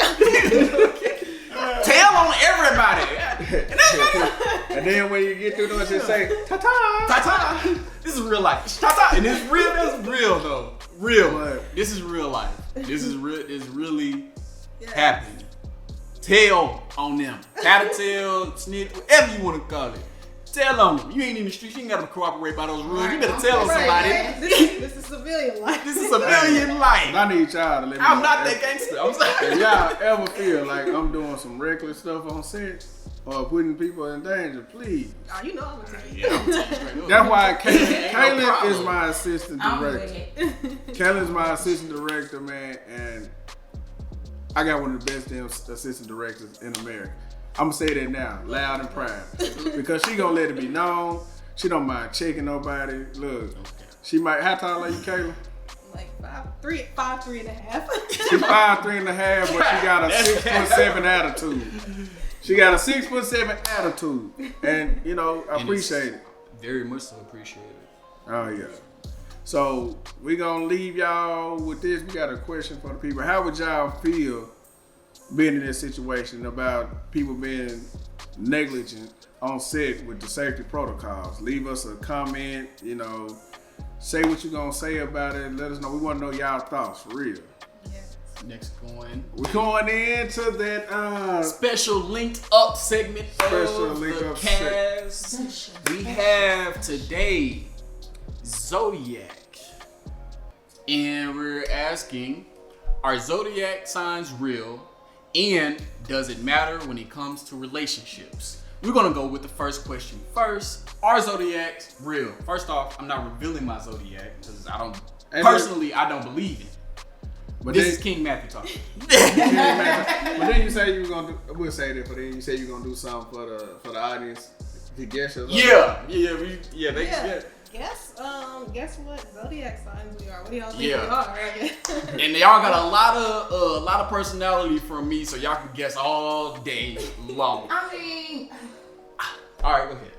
Tell on everybody. And then when you get through those, just say, ta-ta! Ta-ta. This is real life. Ta-ta. And it's real. That's real though. Real. What? This is real life. This is real. It's really happening. Tell on them. Tattletale, snitch, whatever you want to call it. Tell on them. You ain't in the streets. You ain't got to cooperate by those rules. You better tell on somebody. Right. This is civilian life. This is civilian life. I need y'all to let me I'm know not if- that gangster. I'm sorry. If y'all ever feel like I'm doing some reckless stuff on set or putting people in danger, please. Oh, you know I'm gonna tell you. Yeah, I'm telling you straight up. That's why Ain't no Kaylin problem. is my assistant I'm with director. it. Kaylin's my assistant director, man, and I got one of the best damn assistant directors in America. I'm gonna say that now, loud and proud, because she gonna let it be known. She don't mind checking nobody. Look, she might. How tall are you, Kaylin? Like 5'3" and a half. She's 5'3.5", but she got a 6'7" attitude. She got a 6'7" attitude, and you know I And it's appreciate it. Very much so appreciated. Oh yeah. So we gonna leave y'all with this. We got a question for the people. How would y'all feel being in this situation about people being negligent on set with the safety protocols? Leave us a comment. You know, say what you gonna say about it. Let us know. We want to know y'all thoughts for real. Next going. We're going into that Special linked up segment Special of linked the up cast. We have today Zodiac, and we're asking, are Zodiac signs real, and does it matter when it comes to relationships? We're gonna go with the first question first. Are Zodiacs real? First off, I'm not revealing my Zodiac because I don't believe it. but This then, is King Matthew talking. but then you say you were gonna do. We'll say that, but then you say you're gonna do something for the audience to guess us. Guess what zodiac signs we are. What do y'all think Yeah. we are? Right? And y'all got a lot of personality from me, so y'all can guess all day long. I mean, All right, go ahead.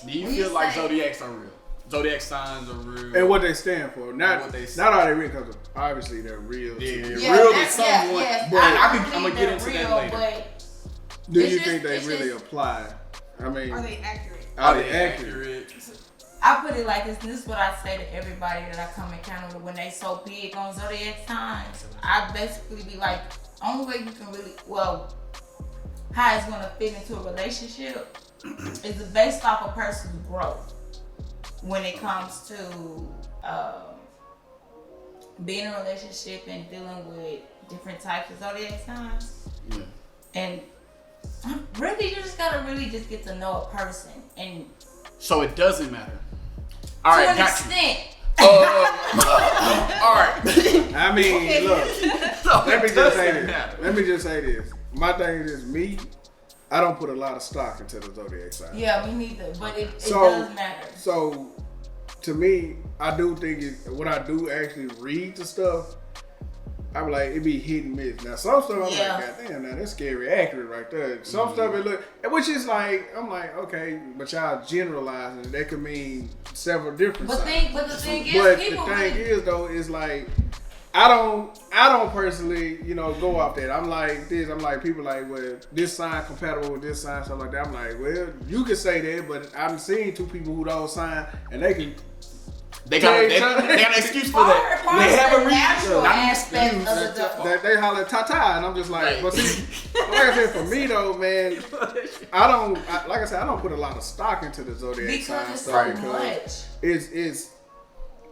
Do you When feel you like say- Zodiacs are real? Zodiac signs are real. And what they stand for. Not what they not all they real, because obviously they're real. to Yeah, you. yeah, real to that's- someone, yes, but I'm gonna believe get they're into that real, later. But Do It's you just- think they it's really just- apply? I mean, Are they accurate? are they accurate? I put it like this. This is what I say to everybody that I come encounter with when they so big on zodiac signs. I basically be like, only way you can really, how it's gonna fit into a relationship is based off a person's growth when it comes to being in a relationship and dealing with different types of zodiac signs. Yeah. And really, you just gotta really just get to know a person and So it doesn't matter. All to right, an got extent. you. All right. I mean, look. So Let me it just say doesn't this. matter. Let me just say this. My thing is me. I don't put a lot of stock into the zodiac sign. Yeah, me neither. But it does matter. So, to me, I do think when I do actually read the stuff, I'm like, it be hit and miss. Now, some stuff I'm like, God damn, now that's scary accurate right there. Some stuff it look, which is like, I'm like, okay, but y'all generalizing it. That could mean several different But signs. the thing is, but people the thing is though, is like, I don't personally, go off that. I'm like this. I'm like people like, well, this sign compatible with this sign, stuff like that. I'm like, well, you can say that, but I'm seeing two people who don't sign, and they can. They got an excuse for that. They have a reason. Aspect of they holler ta-ta, and I'm just like, but see, like I said, for me though, man, I don't put a lot of stock into the zodiac sign it's stuff so much. It's.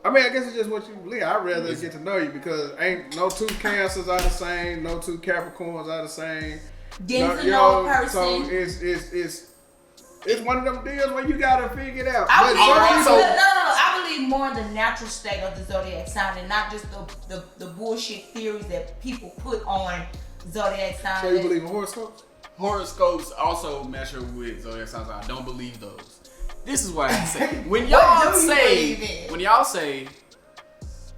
I mean, I guess it's just what you believe. I'd rather get to know you because ain't no two Cancers are the same, no two Capricorns are the same. Getting to know a person. So it's one of them deals where you gotta figure it out. I believe more in the natural state of the zodiac sign and not just the bullshit theories that people put on zodiac signs. So you believe in horoscopes? Horoscopes also measure with zodiac signs. I don't believe those. This is what I say. When y'all say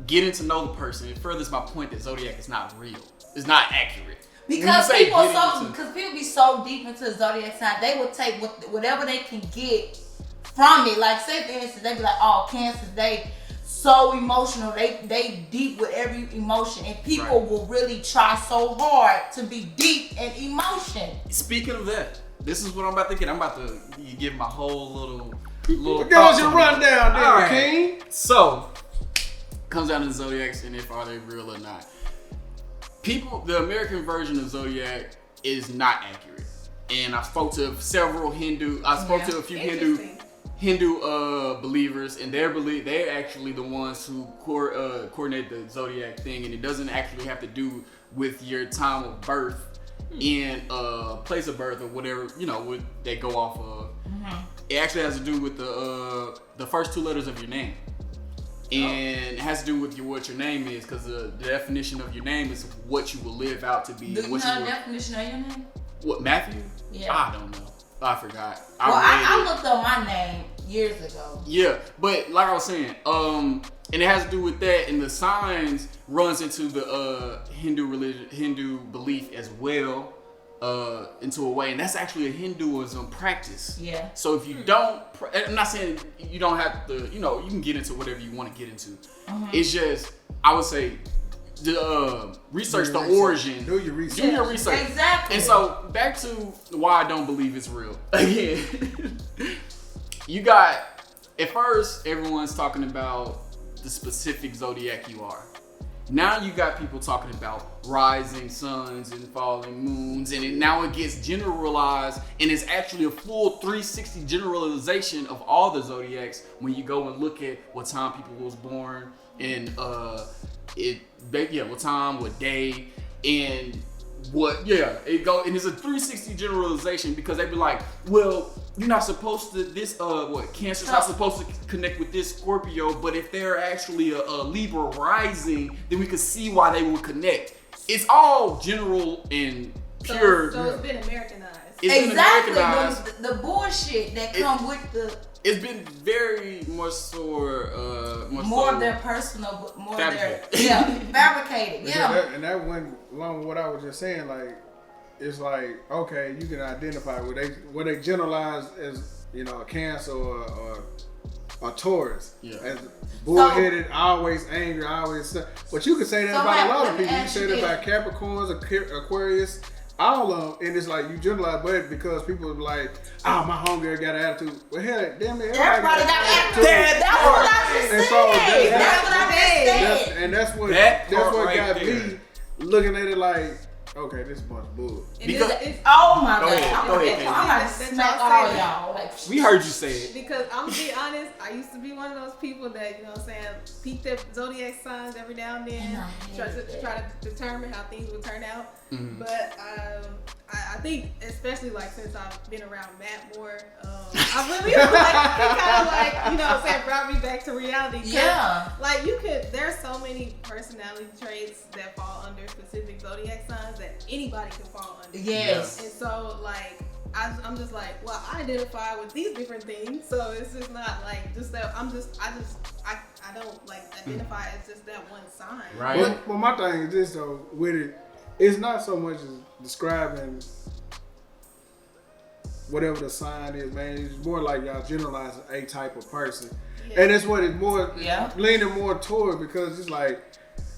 getting to know the person, it furthers my point that zodiac is not real. It's not accurate. Because people be so deep into the zodiac sign, they will take whatever they can get from it. Like say for instance, they be like, oh, Cancers, they so emotional. They deep with every emotion, and people will really try so hard to be deep in emotion. Speaking of that, this is what I'm about to get. I'm about to give my whole little. Give us your rundown, there, King. So, comes down to the zodiacs and if are they real or not. The American version of zodiac is not accurate, and I spoke to several Hindu. I spoke to a few Hindu believers, and they're actually the ones who coordinate the zodiac thing, and it doesn't actually have to do with your time of birth and place of birth or whatever what they go off of. It actually has to do with the first two letters of your name. And it has to do with what your name is, because the definition of your name is what you will live out to be. Do you know the definition of your name? What, Matthew? Yeah. I don't know. I forgot. I looked up my name years ago. Yeah, but like I was saying, and it has to do with that, and the signs runs into the Hindu belief as well. Into a way, and that's actually a Hinduism practice. Yeah. So if you don't, I'm not saying you don't have to, you can get into whatever you want to get into. It's just, I would say, research the origin. Do your research. Do your research. Exactly. And so back to why I don't believe it's real. Again, you got, at first, everyone's talking about the specific zodiac you are. Now you got people talking about rising suns and falling moons, and now it gets generalized, and it's actually a full 360 generalization of all the zodiacs when you go and look at what time people was born and what time, what day, and it go, and it's a 360 generalization because they be like, well, you're not supposed to Cancer's not supposed to connect with this Scorpio, but if they're actually a Libra rising, then we could see why they would connect. It's all general and pure. So it's been Americanized. The bullshit that come with the. It's been very much so more of their personal, more fabricated. Fabricated. Yeah. And that went along with what I was just saying. Like, it's like, okay, you can identify what they generalize as a Cancer or a Taurus. Yeah. As bullheaded, always angry, always. But you can say that about a lot of people. You can say that about Capricorns, Aquarius. All of them, and it's like you generalize, but because people are like, oh, my homegirl got an attitude. Well, hell, damn it, everybody got an attitude. That's what I just said. That's what I just said. And that's what got me looking at it like, okay, this is a bunch of bull. Oh my God. Go ahead. I'm gonna smack all y'all. We heard you say it. Because I'm gonna be honest, I used to be one of those people that, peek their zodiac signs every now and then, try to determine how things would turn out. Mm-hmm. But I think, especially since I've been around Matt more, I really it kind of brought me back to reality. Yeah. There's so many personality traits that fall under specific zodiac signs that anybody can fall under. Yes. And so I'm just like, well, I identify with these different things, so it's just not like just that. I don't like identify as just that one sign. Right. Well, my thing is this though. With it, it's not so much as describing whatever the sign is, man. It's more like y'all generalizing a type of person, and that's what it's more leaning more toward, because it's like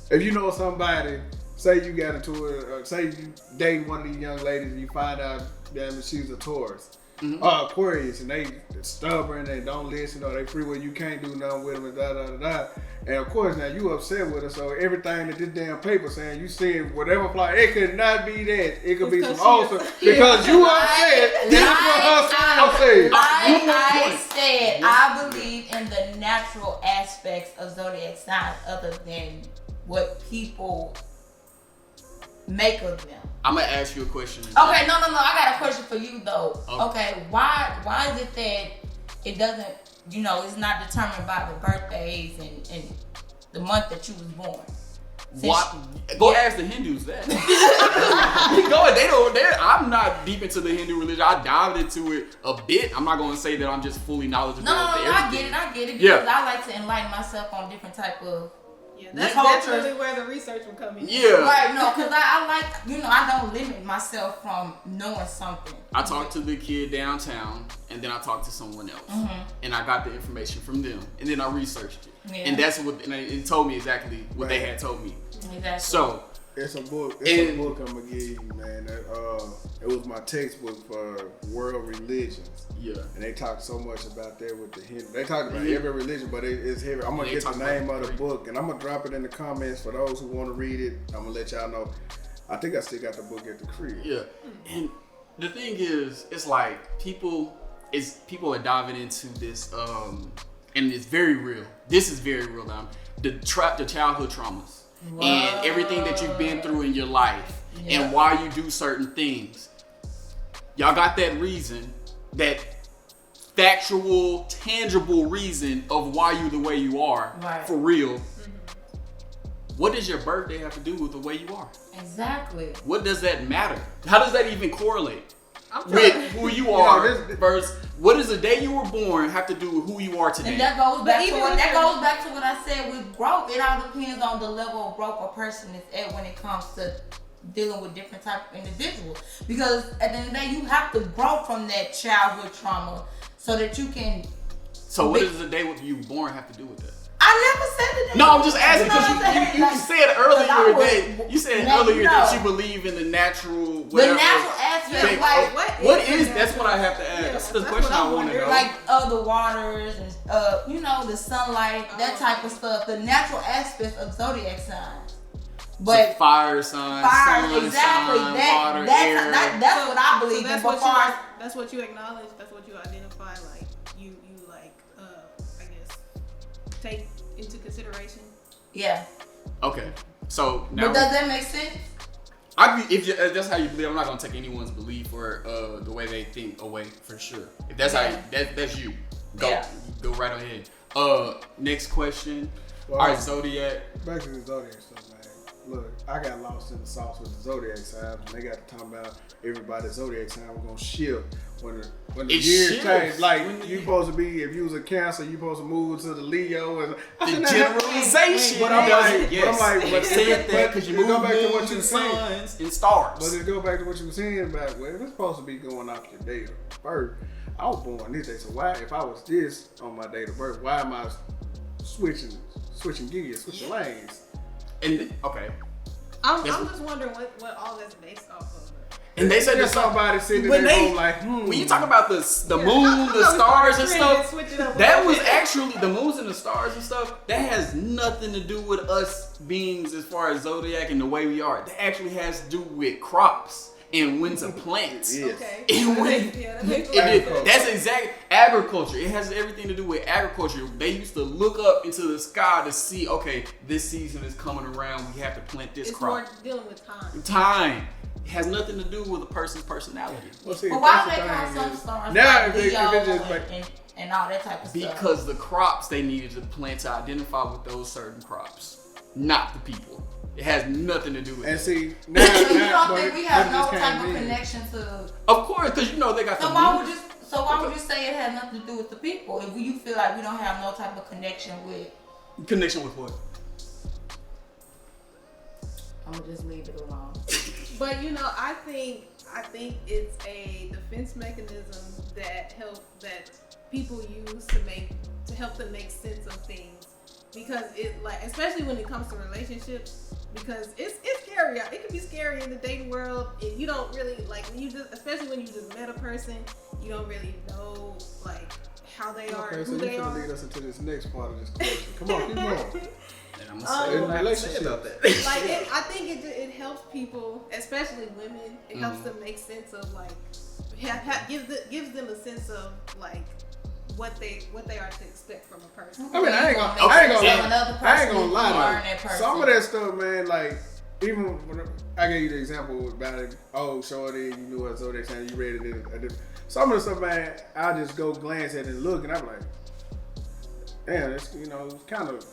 if you know somebody. Say you got into it, say you date one of these young ladies and you find out that she's a Taurus, Aquarius, and they stubborn, they don't listen, or they free will, you can't do nothing with them, and da da da da. And of course, now you upset with her, so everything that this damn paper saying, you seeing whatever fly, it could not be that. It could be some awesome, because you upset. This is what her said. I said I believe in the natural aspects of zodiac signs, other than what people make of them. I'm gonna ask you a question. Okay, no. I got a question for you though. Okay, why is it that it doesn't, it's not determined by the birthdays and the month that you was born? Go ask the Hindus that. I'm not deep into the Hindu religion. I dived into it a bit. I'm not gonna say that I'm just fully knowledgeable. No, I get it because I like to enlighten myself on different type of. Yeah, that's really where the research will come in. Yeah. Right, no, because I like, I don't limit myself from knowing something. I talked to the kid downtown, and then I talked to someone else. And I got the information from them, and then I researched it. Yeah. And that's what, and it told me exactly what they had told me. Exactly. So, it's a book. It's a book I'm gonna give you, man. It was my textbook for world religions. Yeah. And they talk so much about that with the Hindu. They talk about every religion, but it's heavy. I'm gonna get the name of the book, and I'm gonna drop it in the comments for those who want to read it. I'm gonna let y'all know. I think I still got the book at the crib. Yeah. And the thing is, it's like people are diving into this, and it's very real. This is very real. The childhood traumas. Whoa. And everything that you've been through in your life, and why you do certain things. Y'all got that reason, that factual, tangible reason of why you the way you are, for real. What does your birthday have to do with the way you are? Exactly. What does that matter? How does that even correlate with who you are versus what does the day you were born have to do with who you are today? And that goes back to what I said with growth. It all depends on the level of growth a person is at when it comes to dealing with different type of individuals. Because at the end of the day, you have to grow from that childhood trauma so that you can. So what does the day with you born have to do with that? I never said that. No, I'm just asking because you said earlier that you believe in the natural. Whatever. The natural aspect, that's what I have to ask. That's the question I want to know. Like the waters and the sunlight, that type of stuff. The natural aspects of zodiac signs. But so fire signs, sun, exactly. Sun, water, air. That's what I believe in. That's what you acknowledge. That's what you identify. Like you like I guess take into consideration. Yeah. Okay. So now. But does that make sense? If that's how you believe, I'm not gonna take anyone's belief or the way they think away for sure. If that's that's you. Go right ahead. Next question. Well, all right, Zodiac. Back to the Zodiac stuff, man. Look, I got lost in the sauce with the Zodiac signs, and they got to talk about everybody's Zodiac sign was gonna shift when the years change. Like you supposed to be, if you was a Cancer, you supposed to move to the Leo and the generalization. But I'm like, but said that because you go back to what you were saying. And stars. But it go back to what you were saying about well, it's supposed to be going off your date of birth. I was born this day, so why, if I was this on my date of birth, why am I switching gears, switching lanes? And okay, I'm just wondering what all that's based off of. And they said there's somebody sitting in their room like, when you talk about the moon, the stars and stuff, that was actually the moons and the stars and stuff. That has nothing to do with us beings as far as zodiac and the way we are. That actually has to do with crops and when to plant. Okay. And that's exact agriculture. It has everything to do with agriculture. They used to look up into the sky to see, okay, this season is coming around. We have to plant this crop. It's more dealing with time. Time. It has nothing to do with a person's personality. Well, why do they call some stars like Leo and all that type of stuff? Because the crops they needed to plant to identify with those certain crops, not the people. It has nothing to do with And that. see, now, So you don't but think we it have no just type can't of be. connection to? Of course, because you know they got So the why moves. would you say it has nothing to do with the people? If you feel like we don't have no type of connection with, Connection with what? I'm gonna just leave it alone. But you know, I think it's a defense mechanism that people use to help them make sense of things, because it, like, especially when it comes to relationships, because it's scary. It can be scary in the dating world, and you don't really, like, when you just, especially when you just met a person, you don't really know, like, how they are, Okay, and so who you they finna are. lead us into this next part of this question. Come on, keep going. And I'm gonna say In what I have to say relationships. about that. Like, I think it helps people, especially women. It helps them make sense of, like, gives them a sense of, like, what they are to expect from a person. I mean, I ain't gonna lie though. Some of that stuff, man, like, even when I gave you the example about it, oh, shorty, you knew what Zodiac sign, you read it. Some of the stuff, man, I just go glance at it and look, and I'm like, damn, it's, you know, it's kind of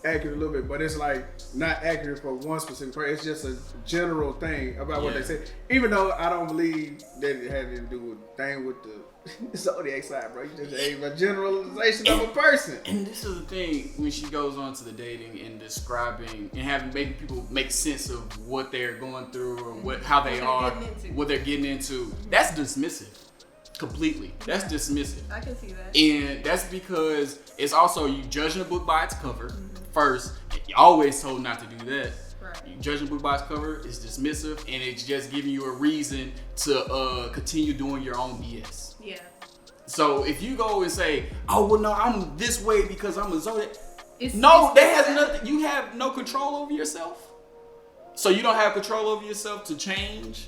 accurate a little bit, but it's like not accurate for one specific person. It's just a general thing about what they say. Even though I don't believe that it had to do with thing with the Zodiac sign, bro. You just gave a generalization of a person. And this is the thing when she goes on to the dating and describing and having making people make sense of what they're going through or how they are, what they're getting into. That's dismissive. Completely. That's dismissive. I can see that. And that's because it's also you judging a book by its cover first. You're always told not to do that. Right. You judging a book by its cover is dismissive, and it's just giving you a reason to continue doing your own BS. Yeah. So if you go and say, "Oh well, no, I'm this way because I'm a Zodiac," It's that has nothing. You have no control over yourself. So you don't have control over yourself to change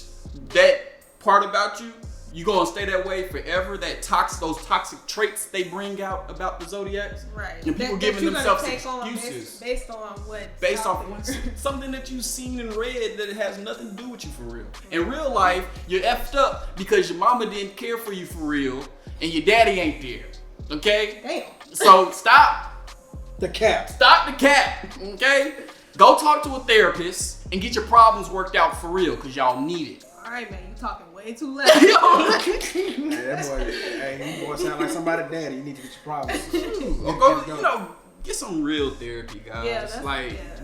that part about you. You gonna stay that way forever? Those toxic traits they bring out about the Zodiacs, Right. and people That giving you're gonna themselves take on excuses based on what based out off there. something that you've seen and read that it has nothing to do with you for real. In real life, you're effed up because your mama didn't care for you for real, and your daddy ain't there. Okay? Damn. So stop The cap. the cap. Okay? Go talk to a therapist and get your problems worked out for real, cause y'all need it. All right, man, you talking way too loud. Hey, that boy, hey, you boy sound like somebody's daddy. You need to get your problems. Go, get some real therapy, guys.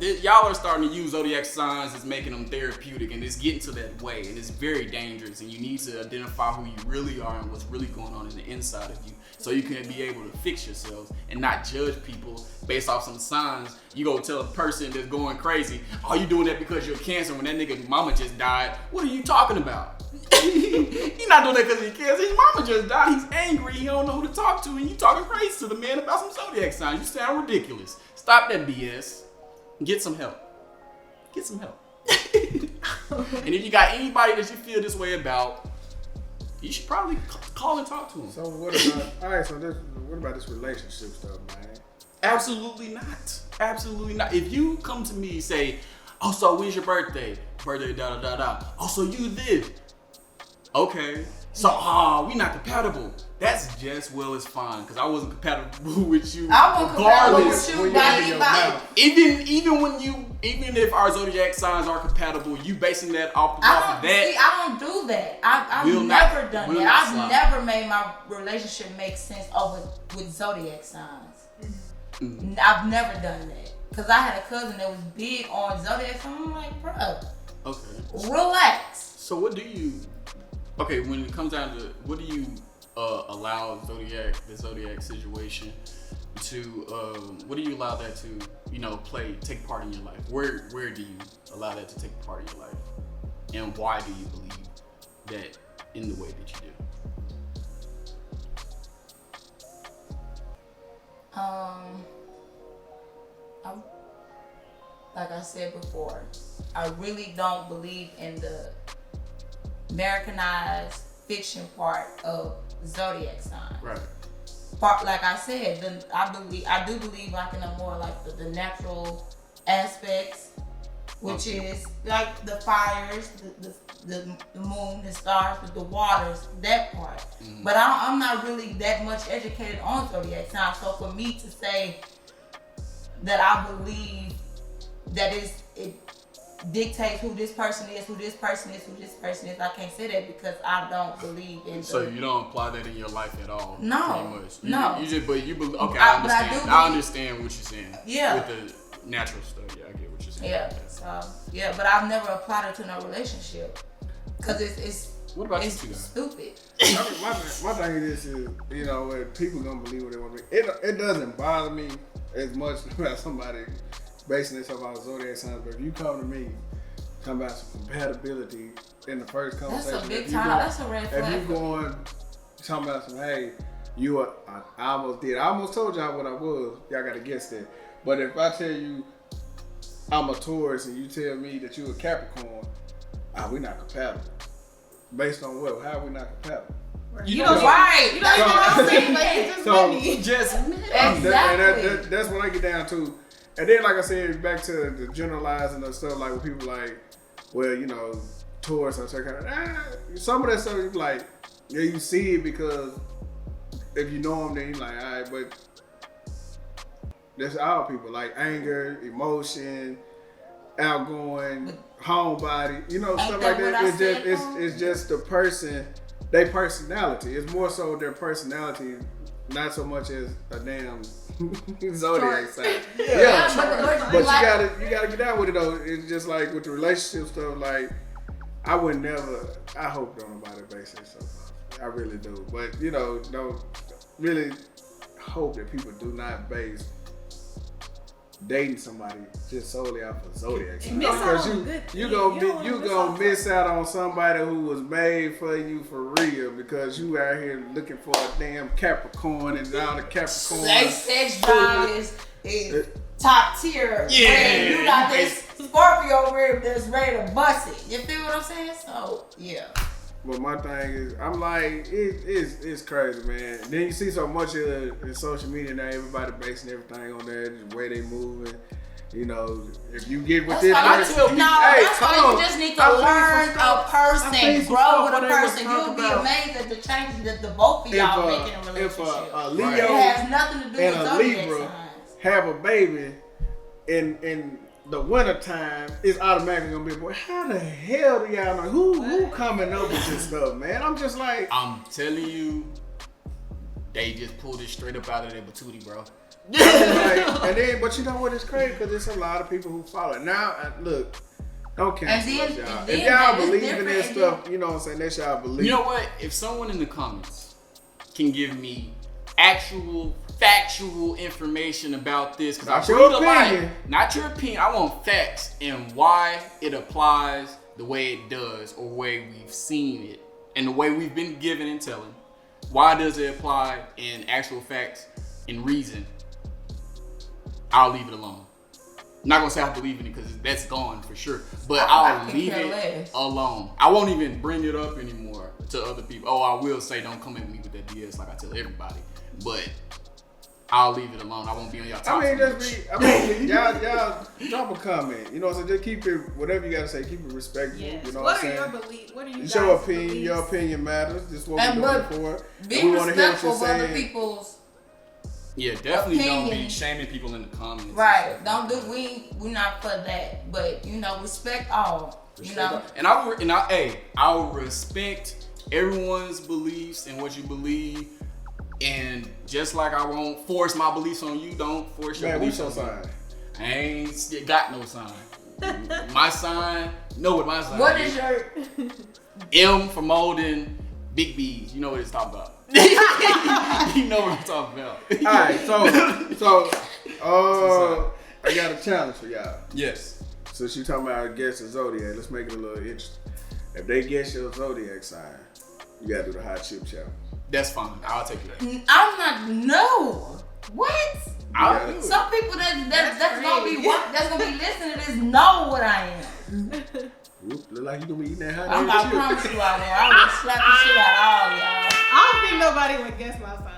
Yeah, y'all are starting to use zodiac signs as making them therapeutic, and it's getting to that way, and it's very dangerous. And you need to identify who you really are and what's really going on in the inside of you, so you can be able to fix yourselves and not judge people based off some signs. You go tell a person that's going crazy, "Oh, you doing that because you're Cancer when that nigga mama just died." What are you talking about? He's not doing that because he's Cancer. His mama just died. He's angry. He don't know who to talk to, and you talking crazy to the man about some zodiac signs. You sound ridiculous. Stop that BS. Get some help. Get some help. And if you got anybody that you feel this way about, you should probably call and talk to them. So what about this relationship stuff, man? Absolutely not. Absolutely not. If you come to me and say, "Oh, so when's your birthday?" Birthday, da da da da. "Oh, so you this." Okay. So, we not compatible. That's just well as fine, because I wasn't compatible with you. I wasn't regardless. compatible with you. Even if our zodiac signs are compatible, you basing that off of I that. don't do that. I've We'll never not- done we'll that. not I've slide. never made my relationship make sense with zodiac signs. I've never done that. Because I had a cousin that was big on zodiac signs. I'm like, bruh, Okay. relax. So what do you? Okay, when it comes down to what do you allow the zodiac situation to? What do you allow that to take part in your life? Where do you allow that to take part in your life? And why do you believe that in the way that you do? Like I said before, I really don't believe in the Americanized fiction part of zodiac sign. Right. Part, like I said, I do believe like in a more like the natural aspects, which is like the fires, the moon, the stars, the waters, that part. Mm-hmm. But I'm not really that much educated on zodiac signs, so for me to say that I believe that it dictates who this person is, who this person is, who this person is. I can't say that because I don't believe in. So you don't apply that in your life at all? No, pretty much. no. You just, but you believe. Okay, I I understand. I understand what you're saying. Yeah. With the natural stuff, yeah, I get what you're saying. Yeah. So yeah, but I've never applied it to no relationship because it's. What about it's you two guys? stupid. My thing is, you know, when people gonna believe what they want to be. It doesn't bother me as much about somebody basing themselves on zodiac signs, but if you come to me talking about some compatibility in the first conversation, That's a big time. That's a red flag. If you going talking about some, hey, I almost told y'all what I was. Y'all got to guess that. But if I tell you I'm a Taurus and you tell me that you a Capricorn, we not compatible. Based on what? How are we not compatible? You don't right. You don't even know things like you just So- met me. Just Exactly. That's when I get down to. And then, like I said, back to the generalizing of stuff, like when people like, well, you know, Taurus or something. Some of that stuff, you like, yeah, you see it because if you know them, then you're like, all right, but that's all people, like anger, emotion, outgoing, homebody, you know, stuff like that. It's just the person, their personality. It's more so their personality, not so much as a damn zodiac sign. Yeah, but you gotta get down with it though. It's just like with the relationship stuff. Like I would never. I hope don't nobody base it. So I really do. But you know, don't really hope that people do not base dating somebody just solely off of zodiac sign. Because you gonna miss out on somebody who was made for you for real because you out here looking for a damn Capricorn and all the Capricorn. Sex drive is top tier. Yeah. And you got this Scorpio over here that's ready to bust it. You feel what I'm saying? So yeah. But my thing is, I'm like, it's crazy, man. Then you see so much of it in social media now, everybody basing everything on there, the way they moving. You know, if you get with this person, that's why you just need to learn a person, grow with a person. You'll be amazed at the changes that the both of y'all make in a relationship. If a Leo it has nothing to do and with a zodiac Libra signs. have a baby in the winter time, it's automatically gonna be, boy, how the hell do y'all know? Who coming up with this stuff, man? I'm just like, I'm telling you, they just pulled it straight up out of their patootie, bro. and then, but you know what? It's crazy because there's a lot of people who follow it. Now, look, don't cancel us, y'all. If y'all believe in this stuff, you know what I'm saying? That's y'all believe. You know what? If someone in the comments can give me actual factual information about this, because I read a lot, not your opinion. I want facts and why it applies the way it does, or the way we've seen it, and the way we've been given and telling. Why does it apply in actual facts and reason? I'll leave it alone. I'm not gonna say I believe in it because that's gone for sure, but I'll leave it alone. I won't even bring it up anymore to other people. Oh, I will say don't come at me with that BS like I tell everybody, but I'll leave it alone. I won't be on y'all top. Y'all drop a comment. You know what I'm saying? Just keep it, whatever you gotta say, keep it respectful. Yes. You know What what I'm are saying? your beliefs? What are you Your guys' opinion, beliefs? your opinion matters. This is what we're doing for. Be We want to hear what respectful you're of other saying. people's. Yeah, definitely don't be opinion. shaming people in the comments. Right. Don't do. We're not for that. But you know, respect all. You know. And I'll respect everyone's beliefs and what you believe. And just like I won't force my beliefs on you, don't force your beliefs on me. I ain't got no sign. My sign, know what my sign is. What is your M for molding big B's. You know what it's talking about. You know what I'm talking about. Alright, so I got a challenge for y'all. Yes. Since you talking about guess the zodiac, let's make it a little interesting. If they guess your zodiac sign, you gotta do the hot chip challenge. That's fine. I'll take that. I'm not. No. What? I'll do it. Some people that's gonna be listening to this know what I am. Look like you gonna be eating that hot I'm about to chip. promise you out there. I will slap the shit out of all y'all. I don't think nobody would guess my sign.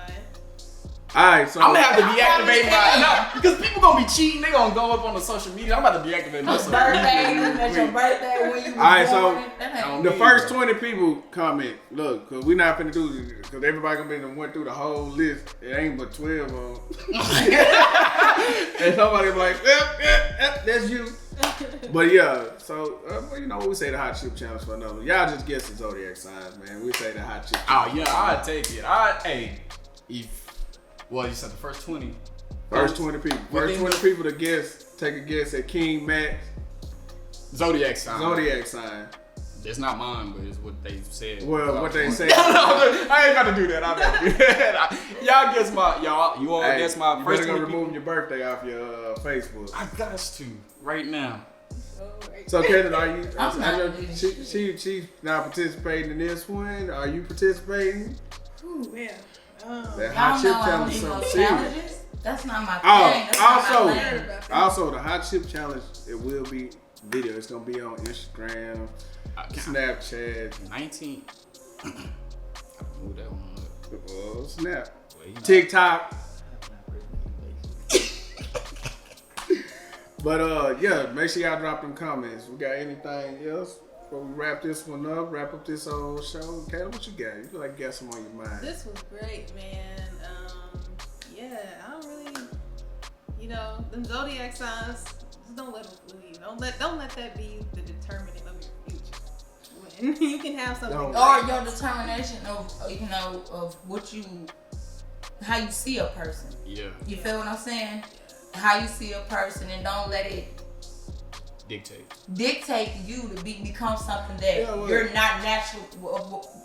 Alright, so I'm gonna have to deactivate my because people gonna be cheating. They gonna go up on the social media. I'm about to deactivate my social media. That's your birthday when you was Alright, born. the first 20 people comment. Look, cause we're not finna do this because everybody gonna be went through the whole list. It ain't but 12 of them. And somebody be like, that's you. But yeah, so you know, we say the hot chip challenge for another. Y'all just guess the zodiac signs, man. We say the hot chip. Oh yeah, I'd take it. You said the first 20. First 20 people. First 20 people to guess. Take a guess at King Matt. Zodiac sign. Zodiac sign. It's not mine, but it's what they said. Well, what they say. I ain't got to do that. I'm not do that. Y'all guess my. You want to guess my first? You're gonna remove your birthday off your Facebook. I got to right now. So, Kaden, are you? I'm I know not she's not participating in this one. Are you participating? Ooh, yeah. That Y'all hot chip know I don't challenge is do no so serious. challenges. That's not my thing. That's not my lane. Also, the hot chip challenge, it will be video. It's gonna be on Instagram, Snapchat, 19. Move that one up. Snap, TikTok. But yeah, make sure y'all drop them comments. We got anything else before we wrap this one up? Wrap up this whole show. Kayla, what you got? You feel like got some on your mind? This was great, man. Yeah, I don't really, them zodiac signs. Just don't let them fool you. Don't let that be the determinant of your future. When you can have something. Or your determination of how you see a person. Yeah. You feel what I'm saying? How you see a person, and don't let it dictate you to become something that you're not natural.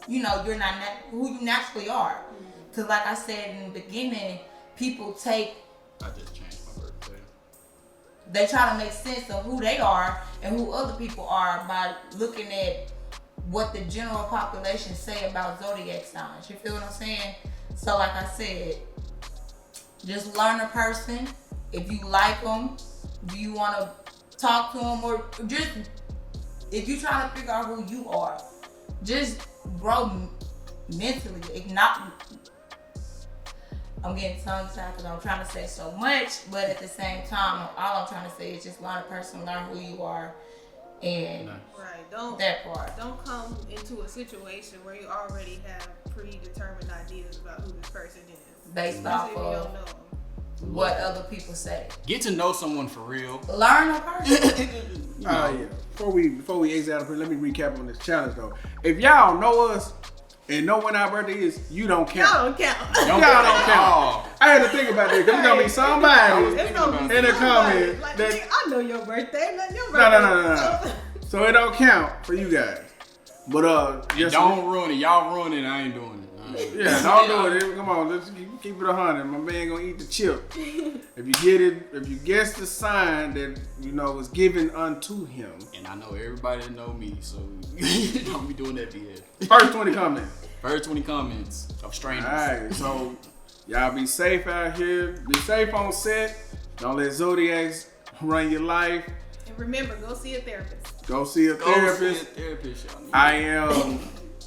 You're not who you naturally are. Because like I said in the beginning, people take. I just changed my birthday. They try to make sense of who they are and who other people are by looking at what the general population say about zodiac signs. You feel what I'm saying? So like I said, just learn a person. If you like them, do you want to talk to them, or just if you trying to figure out who you are, just grow mentally. I'm getting tongue-tied because I'm trying to say so much, but at the same time, all I'm trying to say is just learn a person, learn who you are, and that part. Don't come into a situation where you already have predetermined ideas about who this person is. Based off of what other people say. Get to know someone for real. Learn a person. Yeah. Before we exit out of here, let me recap on this challenge though. If y'all know us and know when our birthday is, you don't count. Y'all don't count. Y'all don't count. I had to think about this because it's gonna be somebody It's gonna be in the comments like, that I know your birthday. Not your birthday. no. So it don't count for you guys. But Don't ruin it. Y'all ruin it. I ain't doing it. Yeah, don't do it. Come on, let's keep it 100. My man gonna eat the chip. If you guess the sign that was given unto him. And I know everybody that know me, so don't be doing that BS. First 20 comments. First 20 comments of strangers. Alright, so y'all be safe out here. Be safe on set. Don't let Zodiacs run your life. And remember, go see a therapist. Go see a therapist. Y'all. I am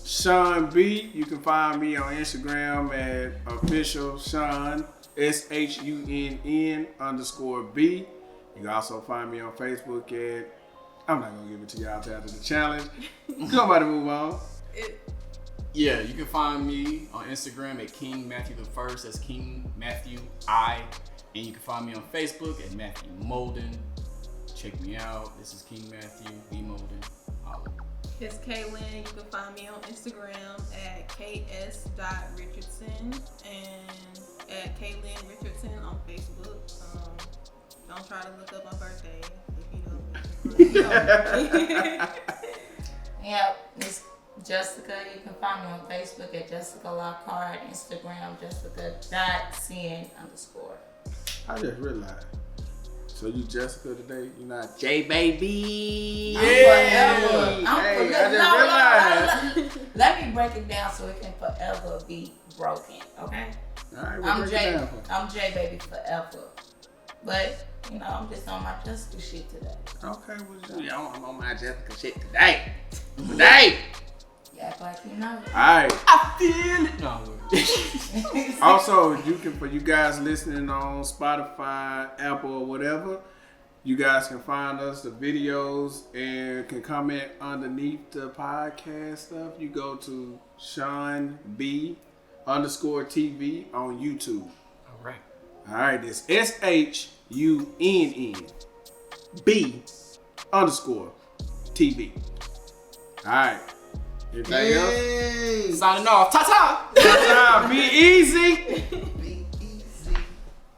Shunn B. You can find me on Instagram at official Shunn, SHUNN_B. You can also find me on Facebook at, I'm not going to give it to y'all till after the challenge. Somebody move on. Yeah, you can find me on Instagram at King Matthew the First. That's King Matthew I. And you can find me on Facebook at Matthew Molden. Check me out. This is King Matthew B. Molden. It's Kaylin. You can find me on Instagram at ks.richardson and at Kaylin Richardson on Facebook. Don't try to look up my birthday if you don't. Yep, it's Jessica. You can find me on Facebook at Jessica Lockhart, Instagram Jessica.cn_. I just realized. So you Jessica today? You're not J baby. I'm I forever. just realized. Let me break it down so it can forever be broken. Okay. All right, I'm J baby forever. But I'm just on my Jessica shit today. Okay, well, I'm on my Jessica shit today. Today. Yeah, like you know. All right. I feel it. No. Also, for you guys listening on Spotify, Apple, or whatever, you guys can find us the videos and can comment underneath the podcast stuff. You go to Shunn B _TV on YouTube. All right. All right, it's SHUNN B underscore TV. Alright. Anything else? Signing off. Ta-ta! Be easy.